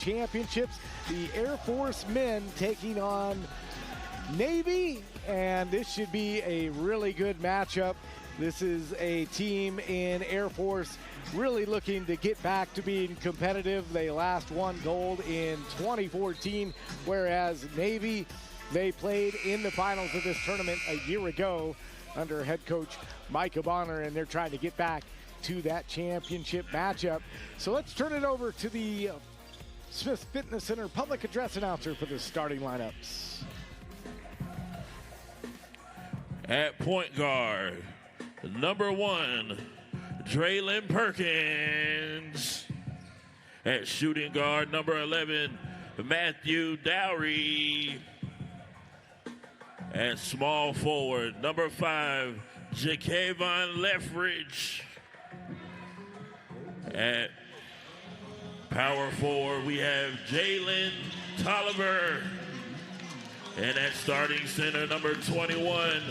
Championships. The Air Force men taking on Navy, and this should be a really good matchup. This is a team in Air Force really looking to get back to being competitive. They last won gold in 2014, whereas Navy, they played in the finals of this tournament a year ago under head coach Micah Bonner, and they're trying to get back to that championship matchup. So let's turn it over to the Smith Fitness Center public address announcer for the starting lineups. At point guard, number 1, Draylon Perkins. At shooting guard, number 11, Matthew Dowry. At small forward, number 5, Jacavon Leffridge. At power forward, we have Jalen Tolliver. And at starting center, number 21,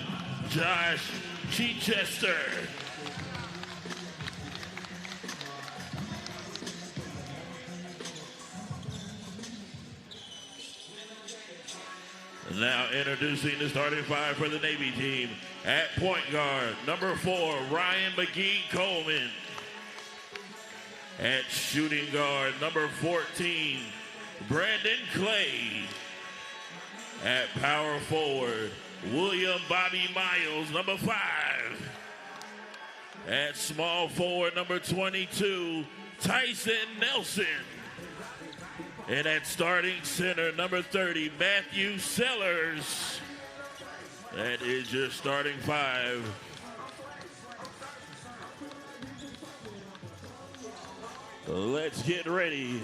Josh Chichester. Now introducing the starting 5 for the Navy team. At point guard, number 4, Ryan McGee Coleman. At shooting guard, number 14, Brandon Clay. At power forward, William Bobby Miles, number 5. At small forward, number 22, Tyson Nelson. And at starting center, number 30, Matthew Sellers. That is your starting 5. Let's get ready.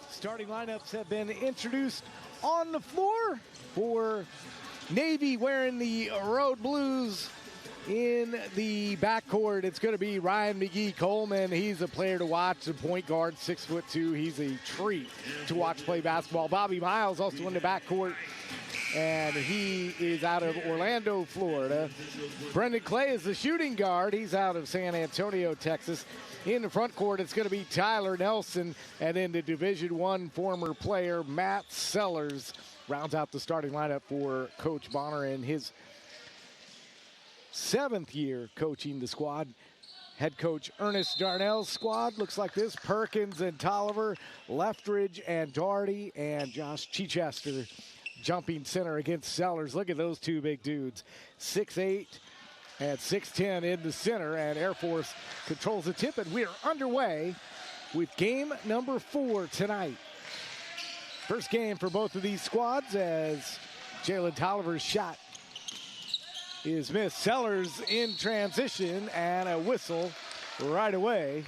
Starting lineups have been introduced on the floor for Navy wearing the road blues. In the backcourt, it's going to be Ryan McGee Coleman. He's a player to watch, a point guard, 6'2". He's a treat to watch play basketball. Bobby Miles also in the backcourt, and he is out of Orlando, Florida. Brendan Clay is the shooting guard. He's out of San Antonio, Texas. In the front court, it's going to be Tyler Nelson, and then the Division I former player, Matt Sellers, rounds out the starting lineup for Coach Bonner in his 7th year coaching the squad. Head coach Ernest Darnell's squad looks like this: Perkins and Tolliver, Leffridge and Daugherty, and Josh Chichester jumping center against Sellers. Look at those two big dudes, 6'8" and 6'10" in the center, and Air Force controls the tip, and we are underway with game number 4 tonight. First game for both of these squads as Jalen Tolliver's shot is missed. Sellers in transition, and a whistle right away.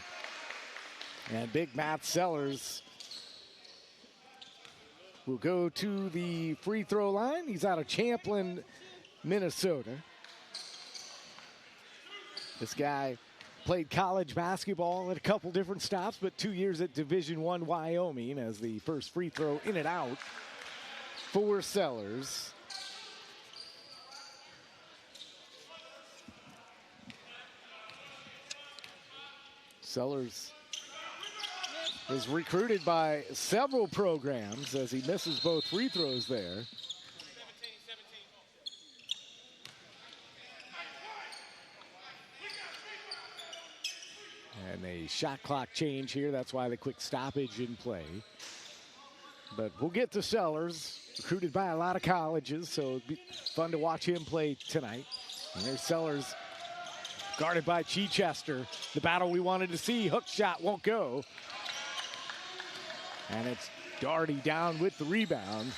And big Matt Sellers will go to the free throw line. He's out of Champlin, Minnesota. This guy played college basketball at a couple different stops, but 2 years at Division I Wyoming as the first free throw in and out for Sellers. Sellers is recruited by several programs as he misses both free throws there. And a shot clock change here. That's why the quick stoppage in play. But we'll get to Sellers, recruited by a lot of colleges, so it'll be fun to watch him play tonight. And there's Sellers, guarded by Chichester. The battle we wanted to see. Hook shot won't go. And it's Daugherty down with the rebound.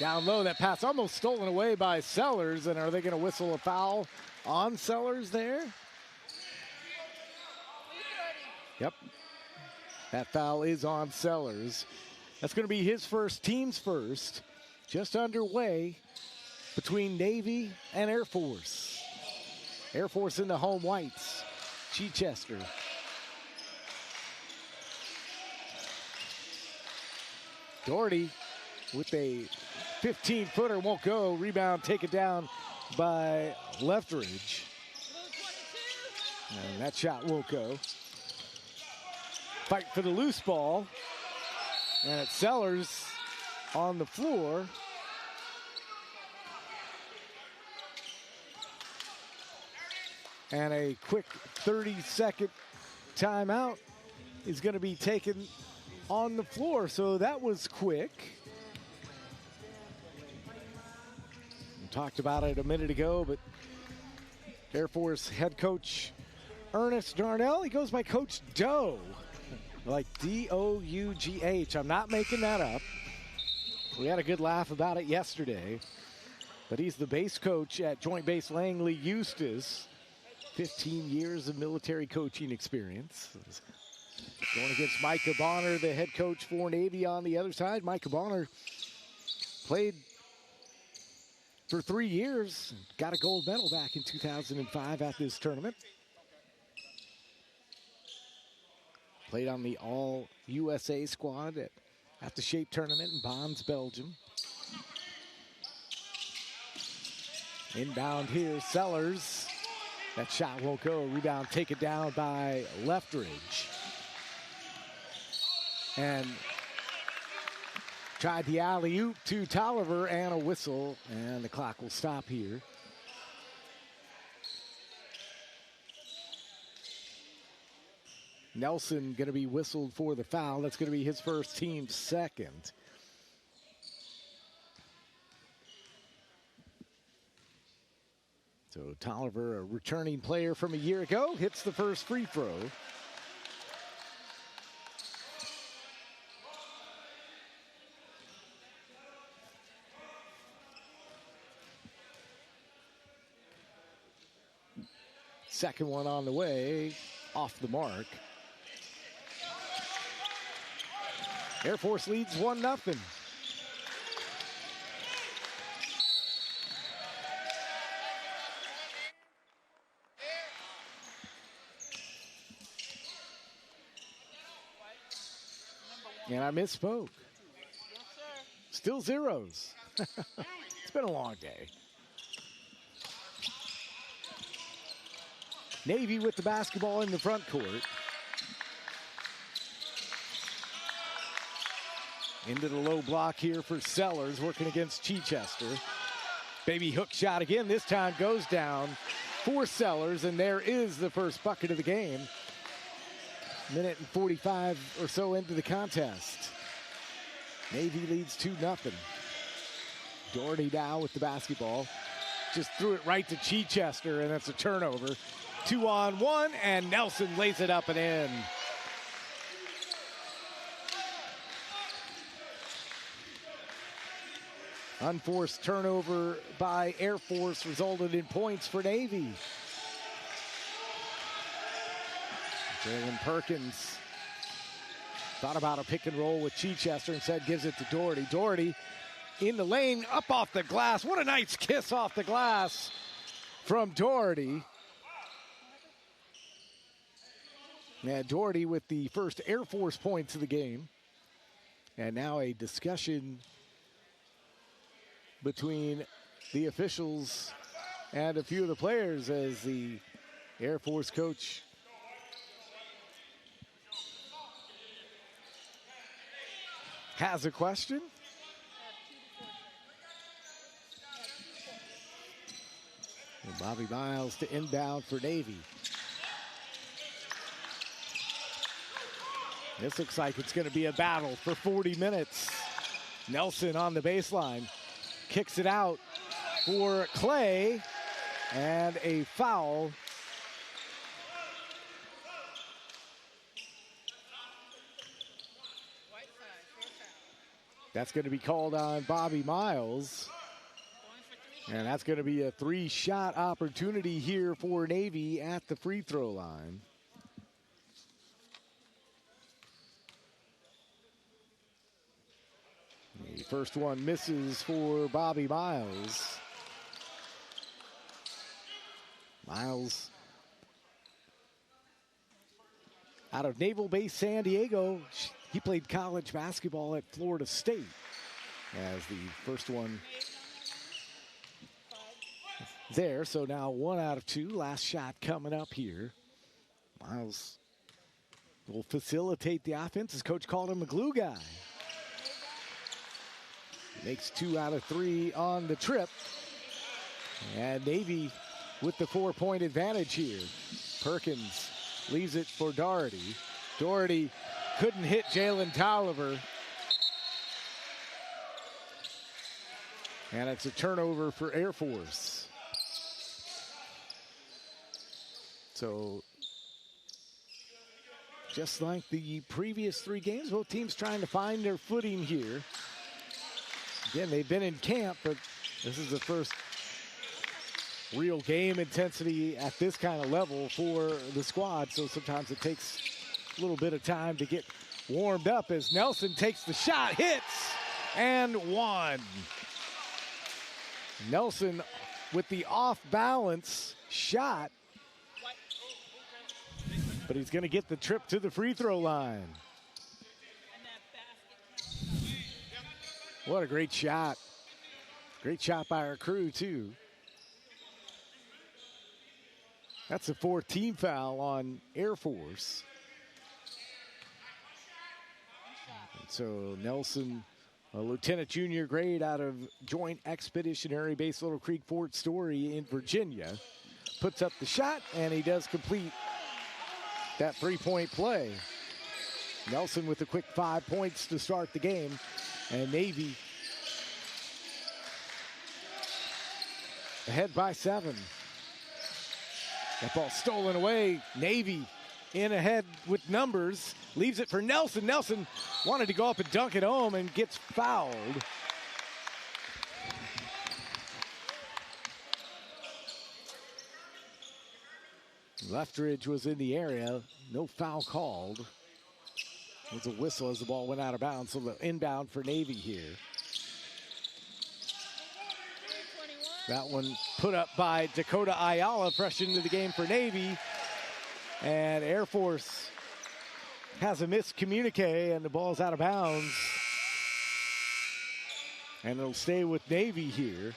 Down low, that pass almost stolen away by Sellers. And are they going to whistle a foul on Sellers there? Yep. That foul is on Sellers. That's going to be his first, team's first. Just underway between Navy and Air Force. Air Force in the home whites. Chichester. Daugherty with a 15-footer, won't go. Rebound taken down by Leftridge. And that shot won't go. Fight for the loose ball. And it's Sellers on the floor. And a quick 30-second timeout is going to be taken on the floor. So that was quick. We talked about it a minute ago, but Air Force head coach Ernest Darnell, he goes by Coach Doe, like D-O-U-G-H. I'm not making that up. We had a good laugh about it yesterday, but he's the base coach at Joint Base Langley Eustis. 15 years of military coaching experience. Going against Micah Bonner, the head coach for Navy on the other side. Micah Bonner played for 3 years, got a gold medal back in 2005 at this tournament. Played on the All-USA squad at the Shape tournament in Bonds, Belgium. Inbound here, Sellers. That shot won't go. Rebound taken down by Leftridge. And tried the alley-oop to Tolliver and a whistle, and the clock will stop here. Nelson going to be whistled for the foul. That's going to be his first, team second. So Tolliver, a returning player from a year ago, hits the first free throw. Second one on the way, off the mark. Air Force leads 1-0. And I misspoke. Still zeros. It's been a long day. Navy with the basketball in the front court. Into the low block here for Sellers, working against Chichester. Baby hook shot again, this time goes down for Sellers, and there is the first bucket of the game. Minute and 45 or so into the contest. Navy leads 2-0. Doherty now with the basketball. Just threw it right to Chichester, and that's a turnover. 2-on-1, and Nelson lays it up and in. Unforced turnover by Air Force resulted in points for Navy. Jalen Perkins thought about a pick and roll with Chichester, instead gives it to Doherty. Doherty in the lane, up off the glass. What a nice kiss off the glass from Doherty. Yeah, Doherty with the first Air Force points of the game. And now a discussion between the officials and a few of the players as the Air Force coach has a question. And Bobby Miles to inbound for Navy. This looks like it's going to be a battle for 40 minutes. Nelson on the baseline. Kicks it out for Clay. And a foul. That's going to be called on Bobby Miles. And that's going to be a 3-shot opportunity here for Navy at the free throw line. The first one misses for Bobby Miles. Miles out of Naval Base San Diego. He played college basketball at Florida State as the first one there. So now 1 out of 2. Last shot coming up here. Miles will facilitate the offense. His coach called him a glue guy. Makes 2 out of 3 on the trip. And Navy with the 4-point advantage here. Perkins leaves it for Doherty. Doherty couldn't hit Jalen Tolliver. And it's a turnover for Air Force. So just like the previous 3 games, both teams trying to find their footing here. Again, they've been in camp, but this is the first real game intensity at this kind of level for the squad. So sometimes it takes a little bit of time to get warmed up as Nelson takes the shot, hits, and 1. Nelson with the off-balance shot, but he's going to get the trip to the free throw line. What a great shot. Great shot by our crew, too. That's a 4th team foul on Air Force. And so Nelson, a lieutenant junior grade out of Joint Expeditionary Base Little Creek Fort Story in Virginia, puts up the shot, and he does complete that 3-point play. Nelson with a quick 5 points to start the game, and Navy ahead by 7. That ball stolen away. Navy in ahead with numbers. Leaves it for Nelson. Nelson wanted to go up and dunk it home and gets fouled. Leftridge was in the area. No foul called. It was a whistle as the ball went out of bounds. So the inbound for Navy here. That one put up by Dakota Ayala, fresh into the game for Navy. And Air Force has a miscommunique, and the ball's out of bounds. And it'll stay with Navy here.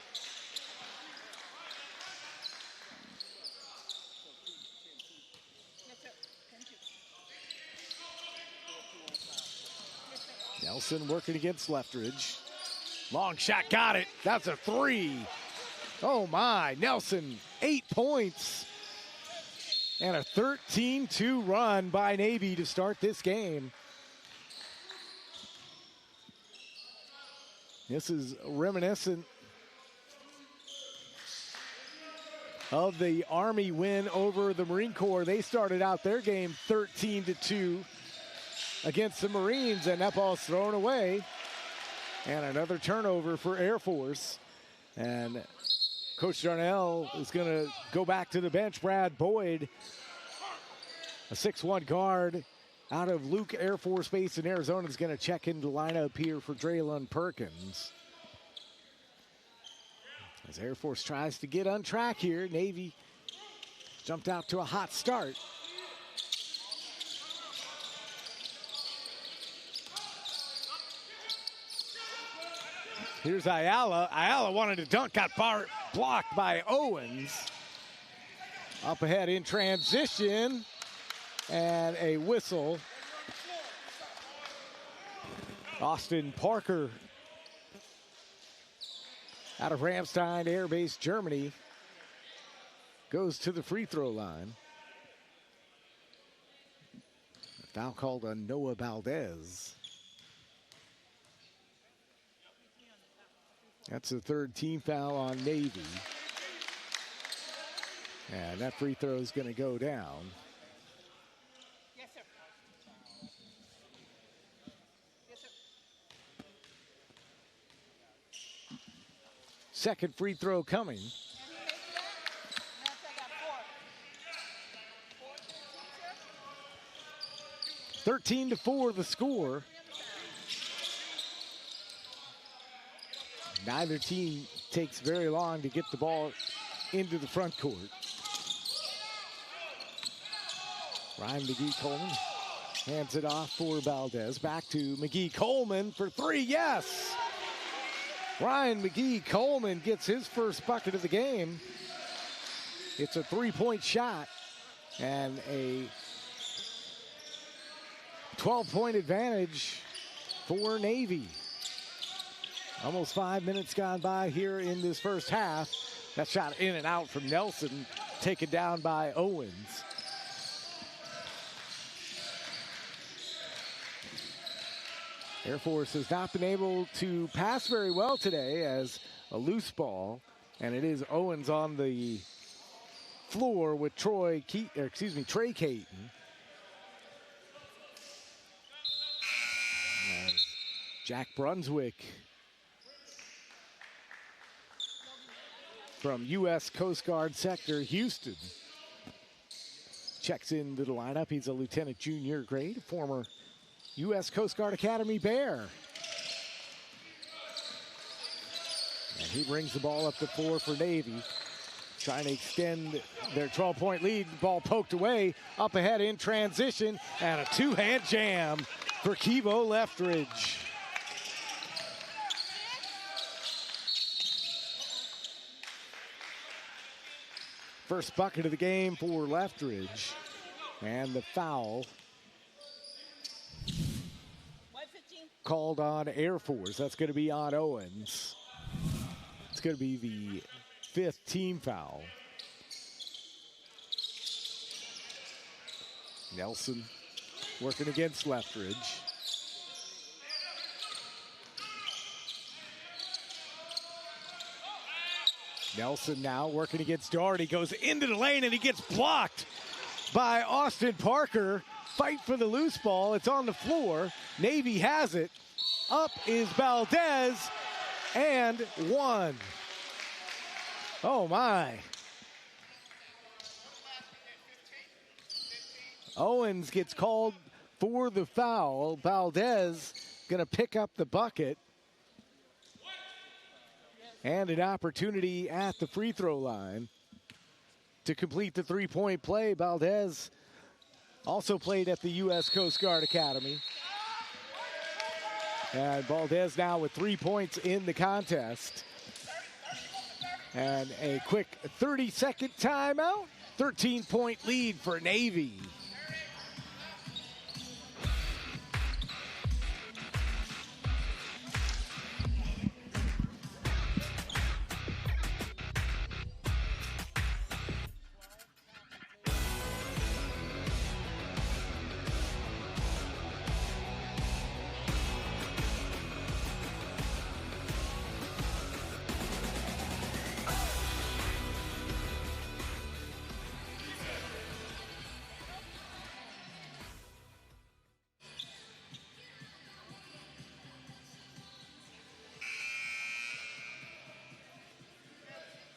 Nelson working against Leftridge. Long shot, got it. That's a 3. Oh my, Nelson, 8 points. And a 13-2 run by Navy to start this game. This is reminiscent of the Army win over the Marine Corps. They started out their game 13-2 against the Marines, and that ball's thrown away. And another turnover for Air Force. And Coach Darnell is going to go back to the bench. Brad Boyd, a 6'1 guard out of Luke Air Force Base in Arizona, is going to check into the lineup here for Draylon Perkins. As Air Force tries to get on track here, Navy jumped out to a hot start. Here's Ayala. Ayala wanted to dunk, got blocked by Owens. Up ahead in transition, and a whistle. Austin Parker out of Ramstein Air Base, Germany, goes to the free throw line. A foul called on Noah Valdez. That's the 3rd team foul on Navy. And that free throw is going to go down. Yes, sir. Yes, sir. 2nd free throw coming. 13-4 the score. Neither team takes very long to get the ball into the front court. Ryan McGee-Coleman hands it off for Valdez. Back to McGee-Coleman for 3, yes! Ryan McGee-Coleman gets his first bucket of the game. It's a three-point shot and a 12-point advantage for Navy. Almost 5 minutes gone by here in this first half. That shot in and out from Nelson, taken down by Owens. Air Force has not been able to pass very well today as a loose ball, and it is Owens on the floor with Trey Caton. As Jack Brunswick from U.S. Coast Guard Sector Houston checks into the lineup. He's a lieutenant junior grade, former U.S. Coast Guard Academy Bear. And he brings the ball up the floor for Navy, trying to extend their 12-point lead. Ball poked away, up ahead in transition, and a two-hand jam for Kevo Leftridge. First bucket of the game for Leftridge, and the foul called on Air Force. That's going to be on Owens. It's going to be the 5th team foul. Nelson working against Leftridge. Nelson now working against Doherty, goes into the lane and he gets blocked by Austin Parker. Fight for the loose ball. It's on the floor. Navy has it. Up is Valdez, and one. Oh my. Owens gets called for the foul. Valdez gonna pick up the bucket. And an opportunity at the free throw line to complete the three-point play. Valdez also played at the U.S. Coast Guard Academy. And Valdez now with 3 points in the contest. And a quick 30-second timeout. 13-point lead for Navy.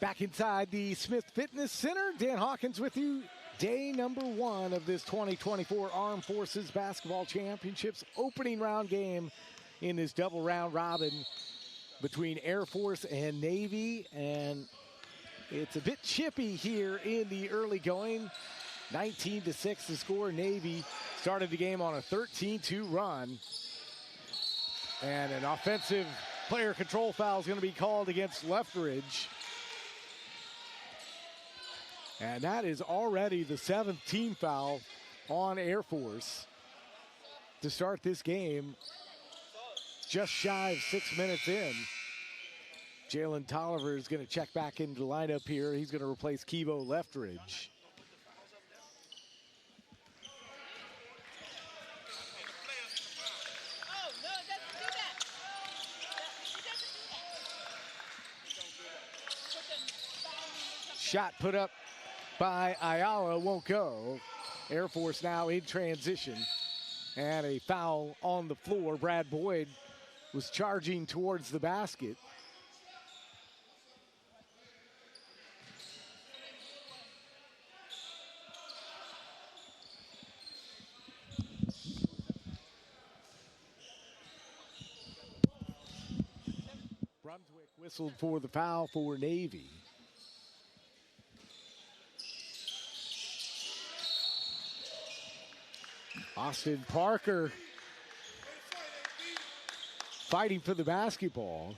Back inside the Smith Fitness Center, Dan Hawkins with you. Day number 1 of this 2024 Armed Forces Basketball Championships opening round game in this double round robin between Air Force and Navy. And it's a bit chippy here in the early going. 19-6 the score. Navy started the game on a 13-2 run. And an offensive player control foul is going to be called against Leftridge. And that is already the 7th team foul on Air Force to start this game. Just shy of 6 minutes in. Jalen Tolliver is going to check back into the lineup here. He's going to replace Kevo Leftridge. Shot put up by Ayala, won't go. Air Force now in transition. And a foul on the floor. Brad Boyd was charging towards the basket. Brunswick whistled for the foul for Navy. Austin Parker fighting for the basketball.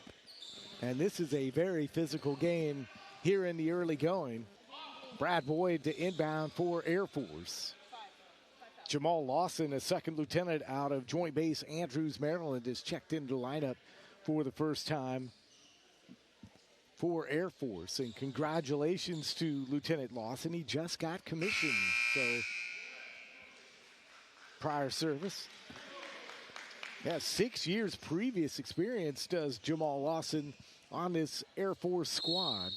And this is a very physical game here in the early going. Brad Boyd to inbound for Air Force. Jamal Lawson, a second lieutenant out of Joint Base Andrews, Maryland, is checked into the lineup for the first time for Air Force. And congratulations to Lieutenant Lawson. He just got commissioned. So prior service. Yeah, 6 years previous experience does Jamal Lawson on this Air Force squad.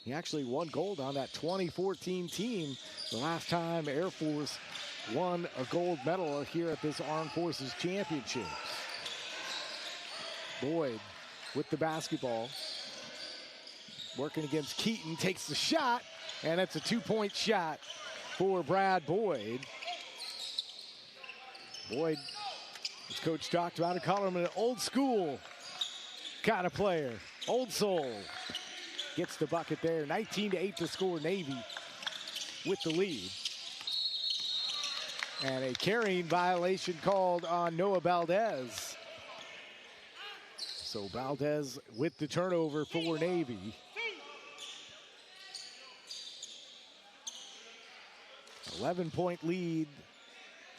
He actually won gold on that 2014 team, the last time Air Force won a gold medal here at this Armed Forces Championships. Boyd with the basketball. Working against Keaton, takes the shot, and it's a two-point shot for Brad Boyd. Boyd, as Coach talked about, call him an old school kind of player. Old soul. Gets the bucket there. 19-8 to score. Navy with the lead. And a carrying violation called on Noah Valdez. So Valdez with the turnover for Navy. 11-point lead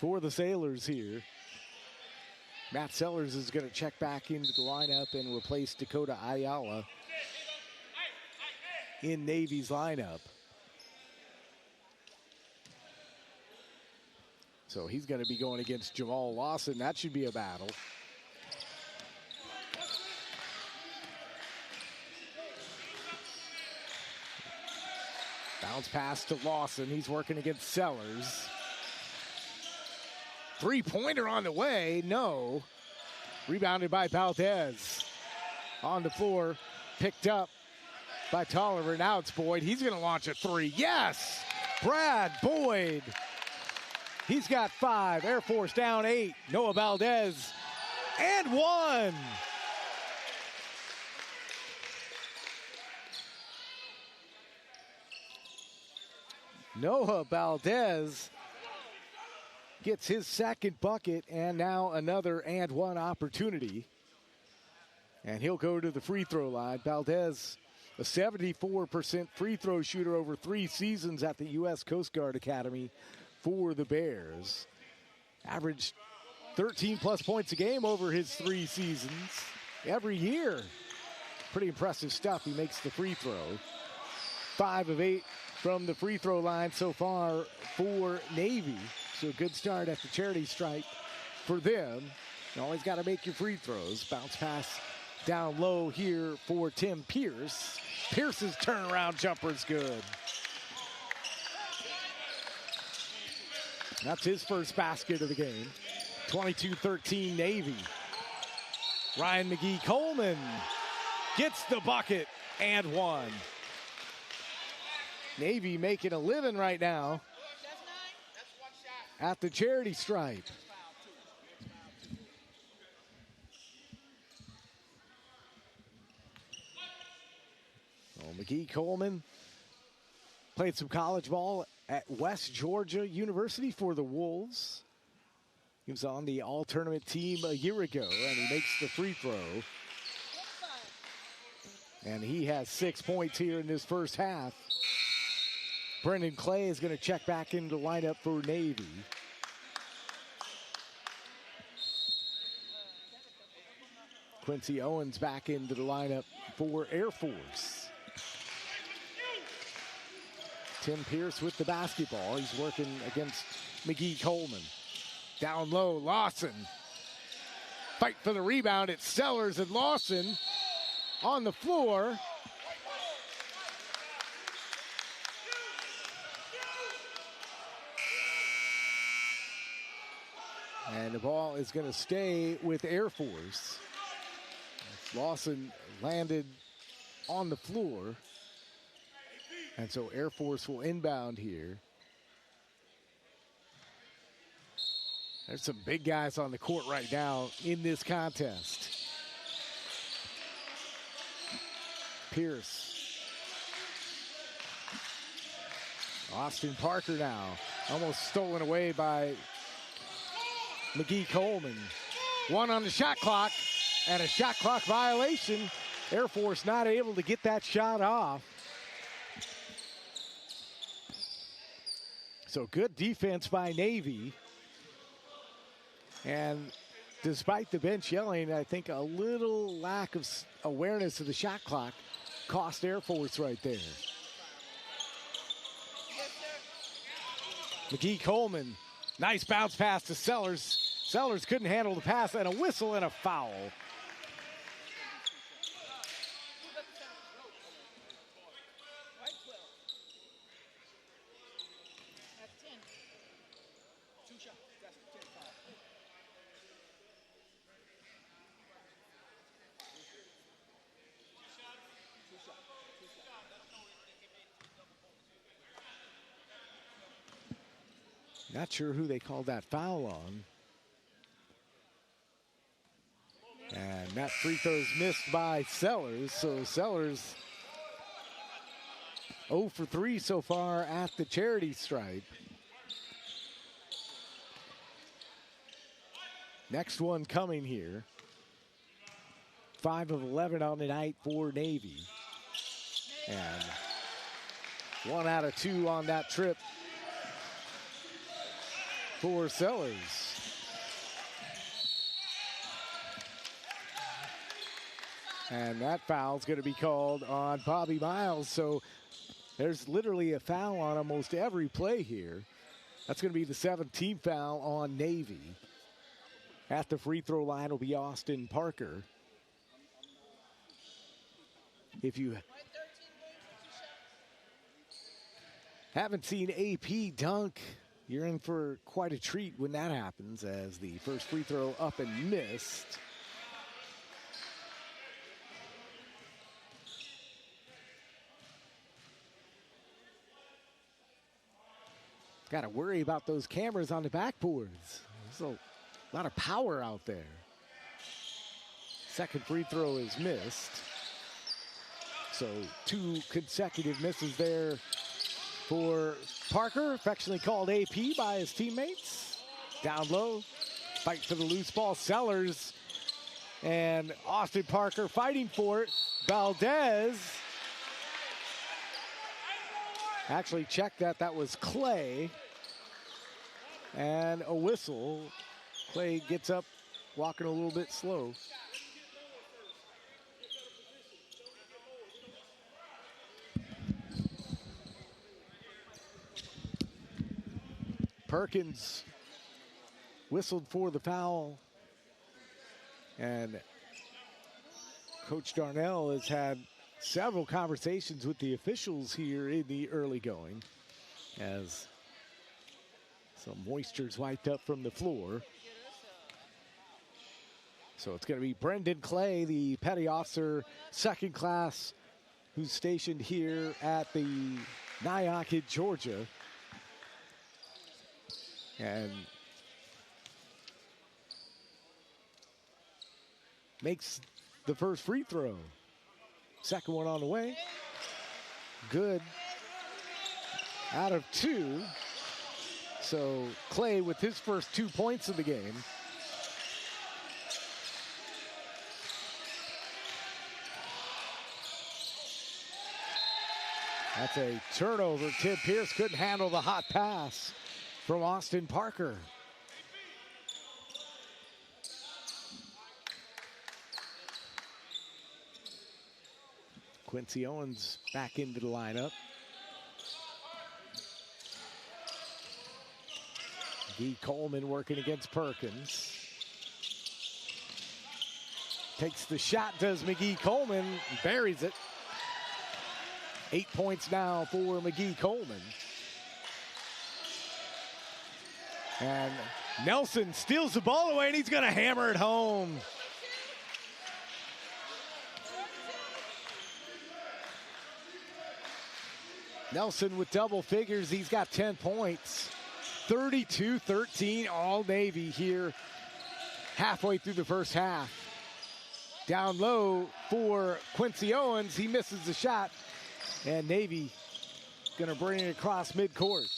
for the Sailors here. Matt Sellers is going to check back into the lineup and replace Dakota Ayala in Navy's lineup. So he's going to be going against Jamal Lawson. That should be a battle. Bounce pass to Lawson. He's working against Sellers. Three-pointer on the way. No. Rebounded by Valdez. On the floor. Picked up by Tolliver. Now it's Boyd. He's going to launch a three. Yes! Brad Boyd. He's got 5. Air Force down 8. Noah Valdez. And 1. Noah Valdez gets his second bucket, and now another and 1 opportunity. And he'll go to the free throw line. Valdez, a 74% free throw shooter over 3 seasons at the U.S. Coast Guard Academy for the Bears. Averaged 13-plus points a game over his 3 seasons every year. Pretty impressive stuff. He makes the free throw. 5 of 8 from the free throw line so far for Navy. So a good start at the charity stripe for them. You always got to make your free throws. Bounce pass down low here for Tim Pierce. Pierce's turnaround jumper is good. That's his first basket of the game. 22-13 Navy. Ryan McGee-Coleman gets the bucket and 1. Navy making a living right now at the charity stripe. Well, McGee-Coleman played some college ball at West Georgia University for the Wolves. He was on the all-tournament team a year ago, and he makes the free throw. And he has 6 points here in this first half. Brendan Clay is going to check back into the lineup for Navy. Quincy Owens back into the lineup for Air Force. Tim Pierce with the basketball. He's working against McGee-Coleman. Down low, Lawson. Fight for the rebound. It's Sellers and Lawson on the floor. And the ball is going to stay with Air Force. Lawson landed on the floor. And so Air Force will inbound here. There's some big guys on the court right now in this contest. Pierce. Austin Parker now. Almost stolen away by McGee-Coleman. 1 on the shot clock and a shot clock violation. Air Force not able to get that shot off. So good defense by Navy. And despite the bench yelling, I think a little lack of awareness of the shot clock cost Air Force right there. McGee Coleman, nice bounce pass to Sellers. Sellers couldn't handle the pass, and a whistle and a foul. Not sure who they called that foul on. And that free throw is missed by Sellers. So Sellers 0 for 3 so far at the charity stripe. Next one coming here. 5 of 11 on the night for Navy. And 1 out of 2 on that trip for Sellers. And that foul's going to be called on Bobby Miles. So there's literally a foul on almost every play here. That's going to be the 17th foul on Navy. At the free throw line will be Austin Parker. If you haven't seen AP dunk, you're in for quite a treat when that happens, as the first free throw up and missed. Got to worry about those cameras on the backboards. There's a lot of power out there. Second free throw is missed. So 2 consecutive misses there for Parker, affectionately called AP by his teammates. Down low, fight for the loose ball. Sellers and Austin Parker fighting for it. Valdez actually checked that. That was Clay. And a whistle. Clay gets up, walking a little bit slow. Perkins whistled for the foul. And Coach Darnell has had several conversations with the officials here in the early going, as some moisture's wiped up from the floor. So it's going to be Brendan Clay, the petty officer, second class, who's stationed here at the Nyack in Georgia. And makes the first free throw. Second one on the way. Good. Out of 2. So Clay with his first 2 points of the game. That's a turnover. Tim Pierce couldn't handle the hot pass from Austin Parker. Quincy Owens back into the lineup. Guy Coleman working against Perkins. Takes the shot, does McGee Coleman, buries it. 8 points now for McGee Coleman. And Nelson steals the ball away, and he's going to hammer it home. Nelson with double figures. He's got 10 points. 32-13, all Navy here halfway through the first half. Down low for Quincy Owens. He misses the shot. And Navy going to bring it across midcourt.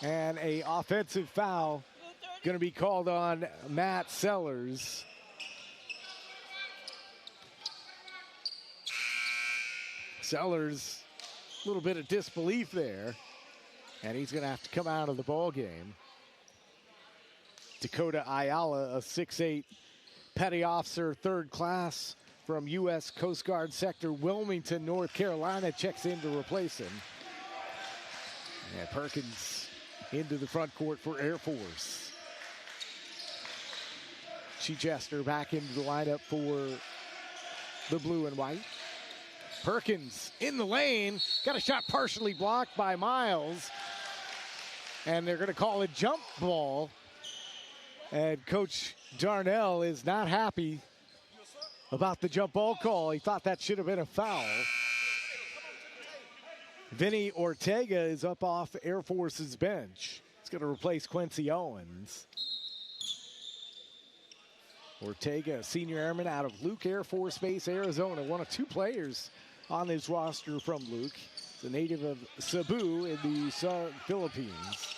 And a offensive foul going to be called on Matt Sellers. Sellers, a little bit of disbelief there. And he's going to have to come out of the ball game. Dakota Ayala, a 6'8" petty officer, third class from U.S. Coast Guard Sector Wilmington, North Carolina, checks in to replace him. And Perkins into the front court for Air Force. Chichester back into the lineup for the blue and white. Perkins in the lane, got a shot partially blocked by Miles. And they're going to call it jump ball. And Coach Darnell is not happy about the jump ball call. He thought that should have been a foul. Vinny Ortega is up off Air Force's bench. He's going to replace Quincy Owens. Ortega, a senior airman out of Luke Air Force Base, Arizona. One of two players on his roster from Luke. The native of Cebu in the Philippines.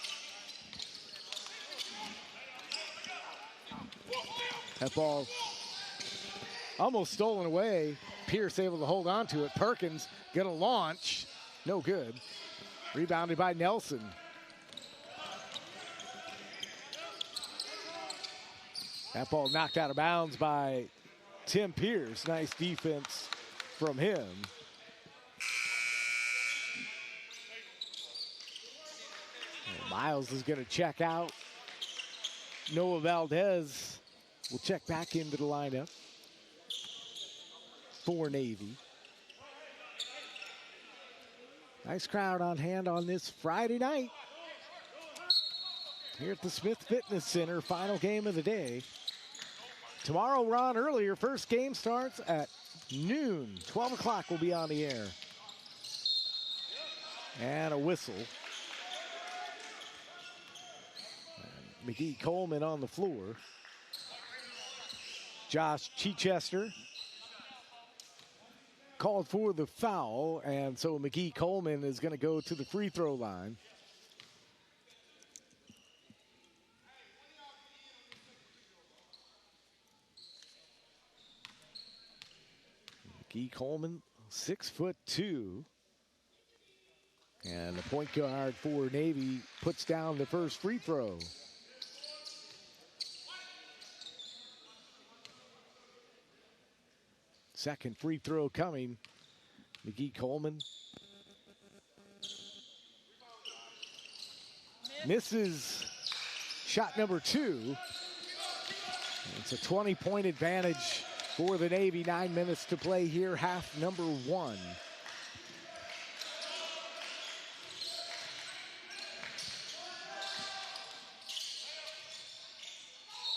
That ball almost stolen away. Pierce able to hold on to it. Perkins gonna launch. No good. Rebounded by Nelson. That ball knocked out of bounds by Tim Pierce. Nice defense from him. And Miles is gonna check out. Noah Valdez will check back into the lineup for Navy. Nice crowd on hand on this Friday night here at the Smith Fitness Center. Final game of the day. Tomorrow we're on earlier. First game starts at noon. 12 o'clock will be on the air. And a whistle. And McGee Coleman on the floor. Josh Chichester called for the foul, and so McGee Coleman is going to go to the free throw line. McGee Coleman, 6'2", and the point guard for Navy puts down the first free throw. Second free throw coming. McGee Coleman misses shot number 2. It's a 20-point advantage for the Navy. 9 minutes to play here, half number 1.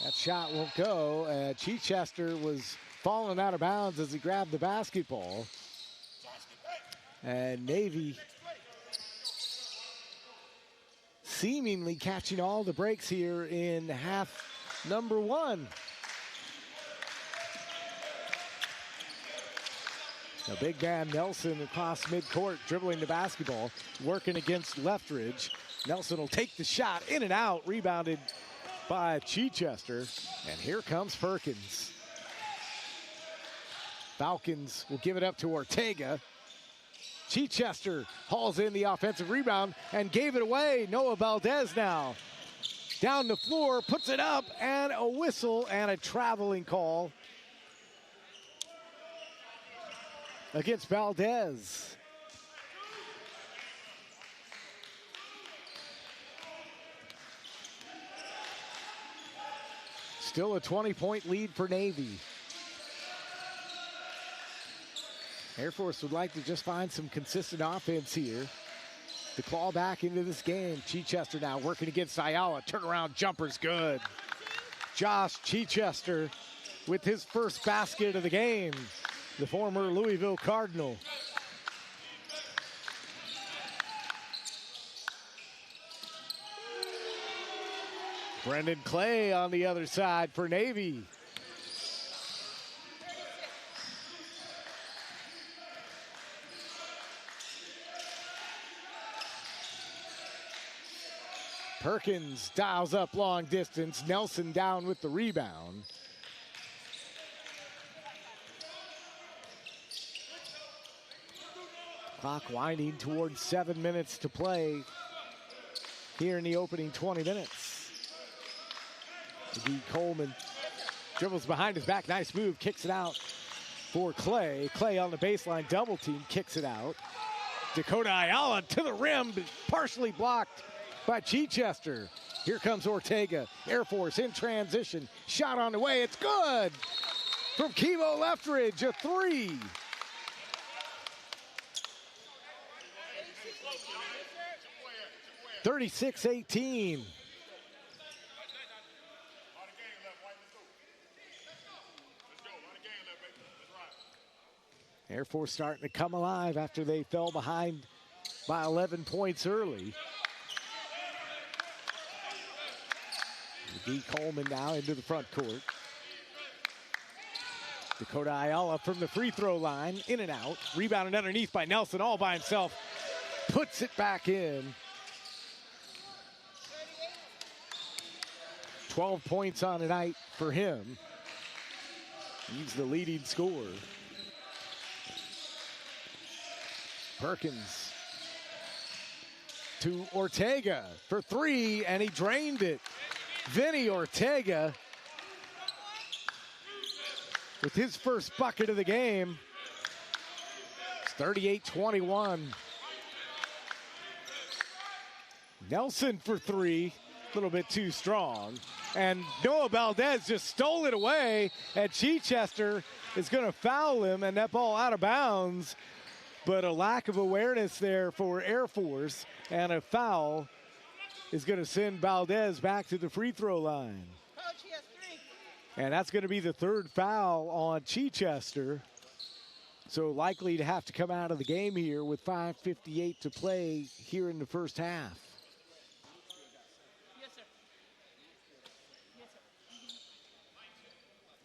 That shot won't go. Chichester was falling out of bounds as he grabbed the basketball. And Navy seemingly catching all the breaks here in half number 1. A big man Nelson across midcourt dribbling the basketball, working against Leftridge. Nelson will take the shot, in and out, rebounded by Chichester. And here comes Perkins. Falcons will give it up to Ortega. Chichester hauls in the offensive rebound and gave it away. Noah Valdez now down the floor, puts it up, and a whistle and a traveling call against Valdez. Still a 20-point lead for Navy. Air Force would like to just find some consistent offense here to claw back into this game. Chichester now working against Ayala. Turnaround jumper's good. Josh Chichester with his first basket of the game. The former Louisville Cardinal. Brendan Clay on the other side for Navy. Perkins dials up long distance. Nelson down with the rebound. Clock winding towards 7 minutes to play here in the opening 20 minutes. McGee Coleman dribbles behind his back. Nice move. Kicks it out for Clay. Clay on the baseline. Double team. Kicks it out. Dakota Ayala to the rim. Partially blocked by Chichester. Here comes Ortega. Air Force in transition. Shot on the way. It's good. From Kevo Leftridge. A three. (36-18). Air Force starting to come alive after they fell behind by 11 points early. McGee Coleman now into the front court. Dakota Ayala from the free throw line, in and out. Rebounded underneath by Nelson all by himself. Puts it back in. 12 points on the night for him. He's the leading scorer. Perkins to Ortega for three, and he drained it. Vinny Ortega with his first bucket of the game. It's 38-21. Nelson for three, a little bit too strong. And Noah Valdez just stole it away, and Chichester is going to foul him, and that ball out of bounds. But a lack of awareness there for Air Force, and a foul is going to send Valdez back to the free throw line. Coach, he has three. And that's going to be the third foul on Chichester. So likely to have to come out of the game here with 5:58 to play here in the first half. Yes, sir. Yes, sir.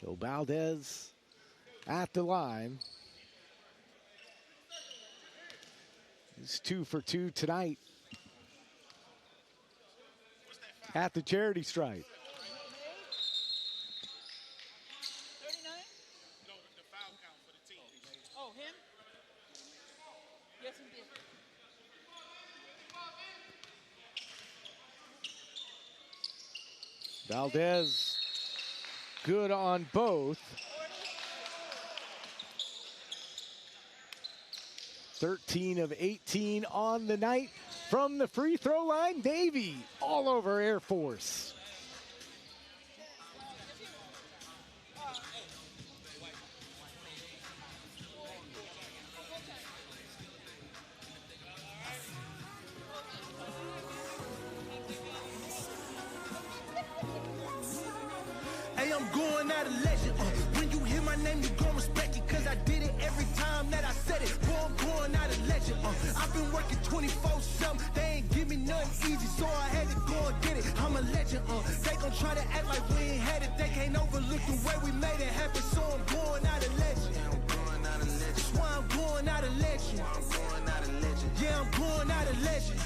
So Valdez at the line. He's 2 for 2 tonight at the charity stripe. 39? No, the foul count for the team. Oh, him? Yes, he did. Valdez good on both. 13 of 18 on the night from the free throw line. Navy all over Air Force. Hey, I'm going out of legend. When you hear my name, you gon' respect it, cause I did it every time that I said it. Boy, I'm going out of legend. I've been working 24/7. They ain't give me nothing easy, so I had to go and get it. I'm a legend. They gon' try to act like we ain't had it. They can't overlook the way we made it happen, so I'm going out of legend. That's why I'm going out of legend. Yeah, I'm going out of legend.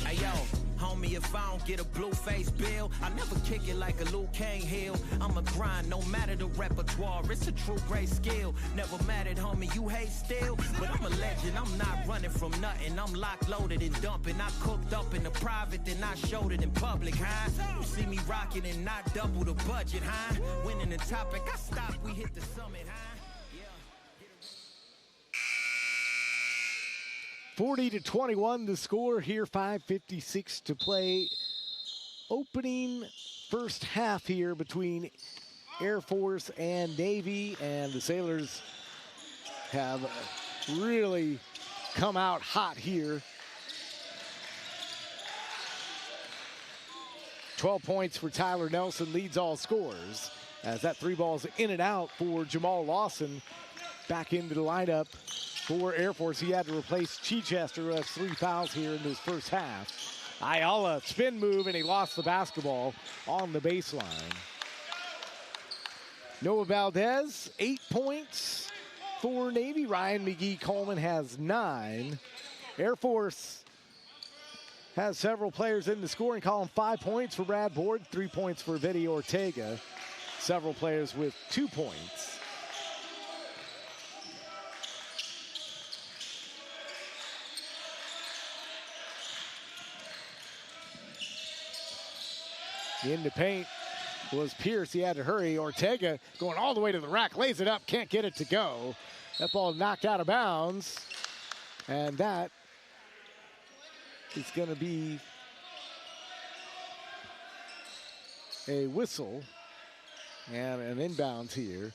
Hey yo, homie, if I don't get a blue face bill, I never kick it like a Luke Kane hill. I'ma grind, no matter the repertoire. It's a true great skill. Never mattered, homie, you hate still. But I'm a legend, I'm not running from nothing. I'm locked, loaded, and dumping. I cooked up in the private, then I showed it in public, huh? You see me rocking and not double the budget, huh? Winning the topic, I stopped, we hit the summit, huh? 40-21 the score here, 5:56 to play. Opening first half here between Air Force and Navy, and the Sailors have really come out hot here. 12 points for Tyler Nelson, leads all scorers, as that three ball's in and out for Jamal Lawson. Back into the lineup for Air Force. He had to replace Chichester, who has 3 fouls here in his first half. Ayala, spin move, and he lost the basketball on the baseline. Noah Valdez, 8 points for Navy. Ryan McGee Coleman has 9. Air Force has several players in the scoring column. 5 points for Brad Board, 3 points for Vinny Ortega. Several players with 2 points. In the paint was Pierce. He had to hurry. Ortega going all the way to the rack. Lays it up. Can't get it to go. That ball knocked out of bounds. And that is going to be a whistle and an inbounds here.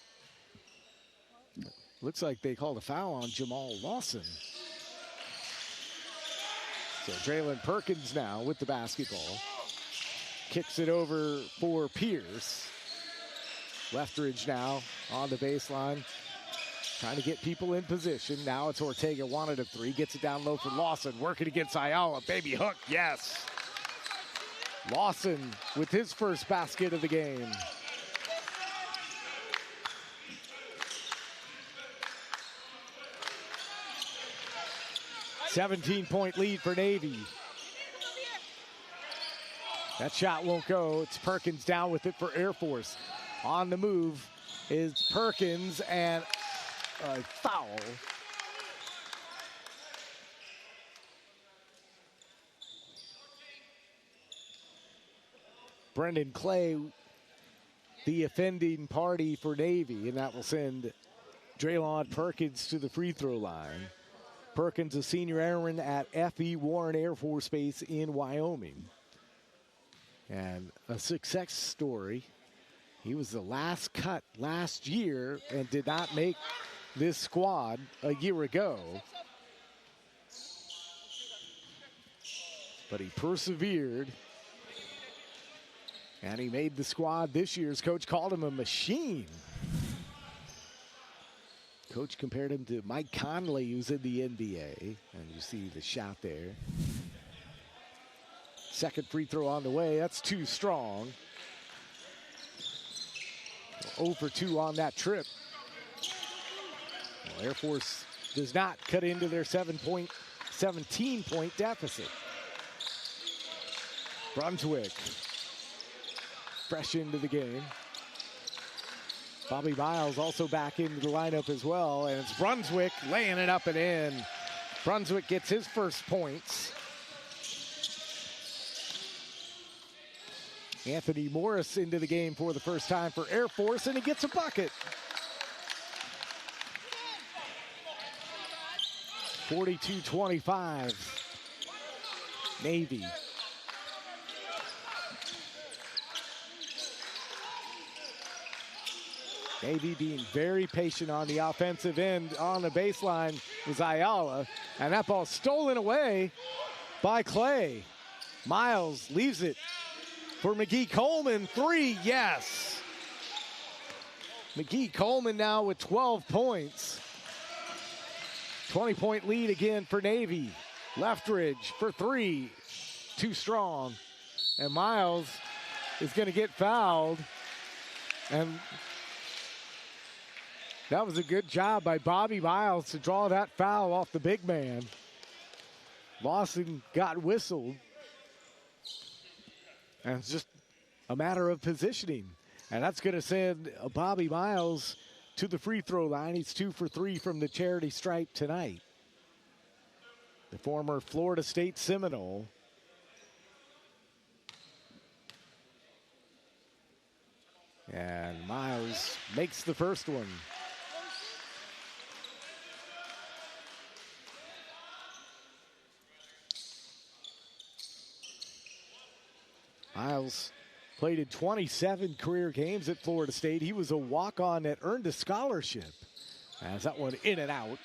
Looks like they called a foul on Jamal Lawson. So Draylon Perkins now with the basketball. Kicks it over for Pierce. Leftridge now on the baseline. Trying to get people in position. Now it's Ortega, wanted a three. Gets it down low for Lawson. Working against Ayala. Baby hook, yes. Lawson with his first basket of the game. A 17-point lead for Navy. That shot won't go. It's Perkins down with it for Air Force. On the move is Perkins, and a foul. Brendan Clay, the offending party for Navy, and that will send Draylon Perkins to the free throw line. Perkins, a senior airman at F.E. Warren Air Force Base in Wyoming. And a success story. He was the last cut last year and did not make this squad a year ago. But he persevered. And he made the squad this year. His coach called him a machine. Coach compared him to Mike Conley, who's in the NBA. And you see the shot there. Second free throw on the way. That's too strong. 0 for 2 on that trip. Well, Air Force does not cut into their 17-point deficit. Brunswick fresh into the game. Bobby Miles also back into the lineup as well, and it's Brunswick laying it up and in. Brunswick gets his first points. Anthony Morris into the game for the first time for Air Force, and he gets a bucket. 42-25, Navy. Navy being very patient on the offensive end. On the baseline was Ayala, and that ball stolen away by Clay. Miles leaves it for McGee Coleman. Three, yes. McGee Coleman now with 12 points. 20-point lead again for Navy. Leftridge for three, too strong. And Miles is going to get fouled. And that was a good job by Bobby Miles to draw that foul off the big man. Lawson got whistled. And it's just a matter of positioning. And that's going to send Bobby Miles to the free throw line. He's 2 for 3 from the charity stripe tonight. The former Florida State Seminole. And Miles makes the first one. Miles played in 27 career games at Florida State. He was a walk-on that earned a scholarship. As that one in and out.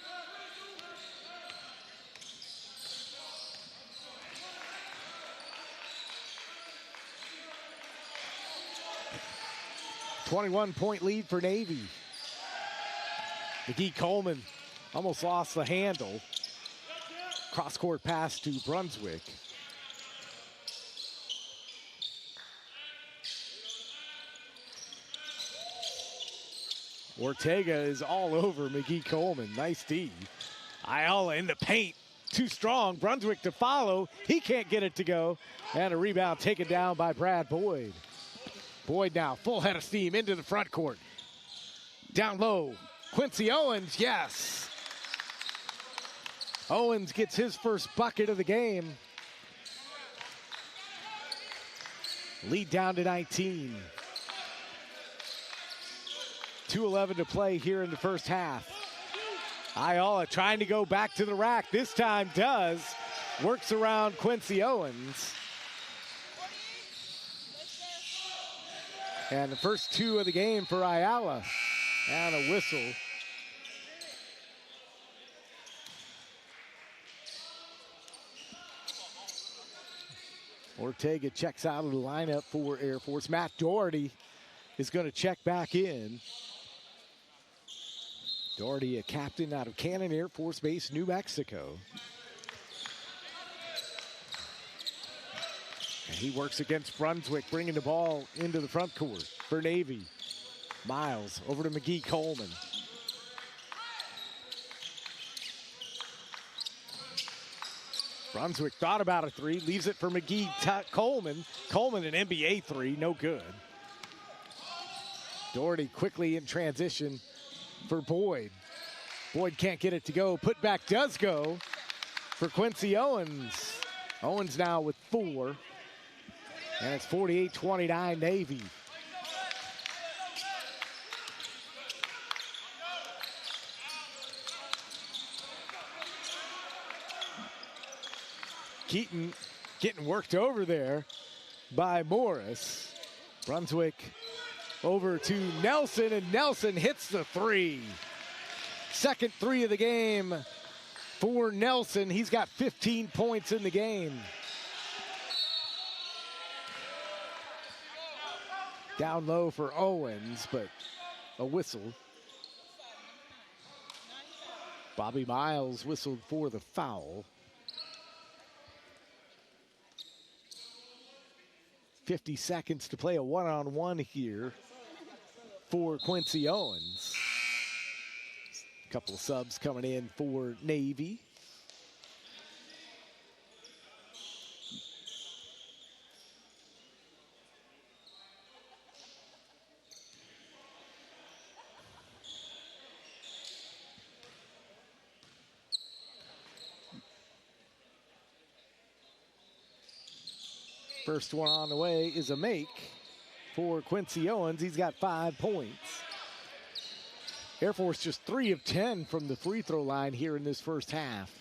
.21-point lead for Navy. McGee Coleman almost lost the handle. Cross-court pass to Brunswick. Ortega is all over McGee Coleman. Nice D. Ayala in the paint. Too strong. Brunswick to follow. He can't get it to go. And a rebound taken down by Brad Boyd. Boyd now full head of steam into the front court. Down low. Quincy Owens, yes. Owens gets his first bucket of the game. Lead down to 19. 2:11 to play here in the first half. Ayala trying to go back to the rack. This time does. Works around Quincy Owens. And the first two of the game for Ayala. And a whistle. Ortega checks out of the lineup for Air Force. Matt Doherty is going to check back in. Doherty, a captain out of Cannon Air Force Base, New Mexico. And he works against Brunswick, bringing the ball into the front court for Navy. Miles over to McGee Coleman. Brunswick thought about a three, leaves it for McGee Coleman. Coleman, an NBA three, no good. Doherty quickly in transition for Boyd. Boyd can't get it to go. Putback does go for Quincy Owens. Owens now with 4. And it's 48-29 Navy. Keaton getting worked over there by Morris. Brunswick over to Nelson, and Nelson hits the three. Second three of the game for Nelson. He's got 15 points in the game. Down low for Owens, but a whistle. Bobby Miles whistled for the foul. 50 seconds to play a one-on-one here for Quincy Owens. A couple of subs coming in for Navy. First one on the way is a make for Quincy Owens. He's got 5 points. Air Force just 3 of 10 from the free throw line here in this first half.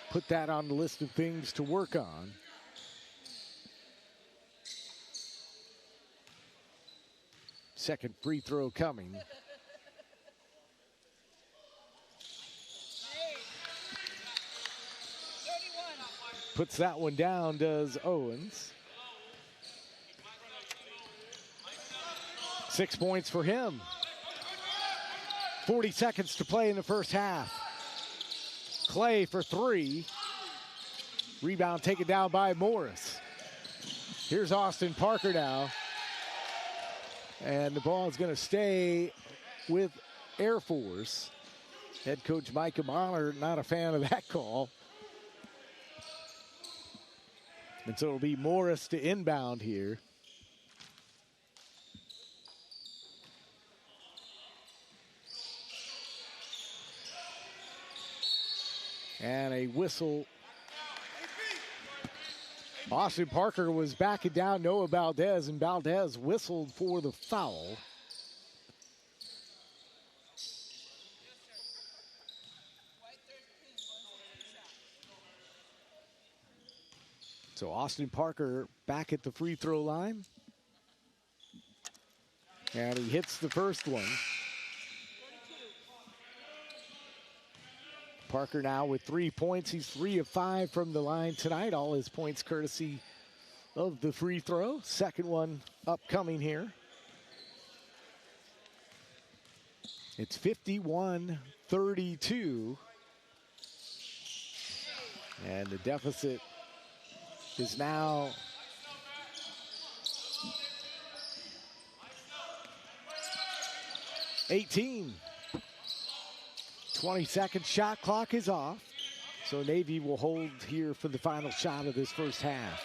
Put that on the list of things to work on. Second free throw coming. Puts that one down, does Owens. 6 points for him. 40 seconds to play in the first half. Clay for 3. Rebound taken down by Morris. Here's Austin Parker now. And the ball is going to stay with Air Force. Head coach Micah Mahler, not a fan of that call. And so it'll be Morris to inbound here. And a whistle. Austin Parker was backing down Noah Valdez, and Valdez whistled for the foul. So Austin Parker back at the free throw line. And he hits the first one. Parker now with 3 points. He's 3 of 5 from the line tonight. All his points courtesy of the free throw. Second one upcoming here. It's 51-32. And the deficit is now $18. 20-second shot clock is off. So Navy will hold here for the final shot of this first half.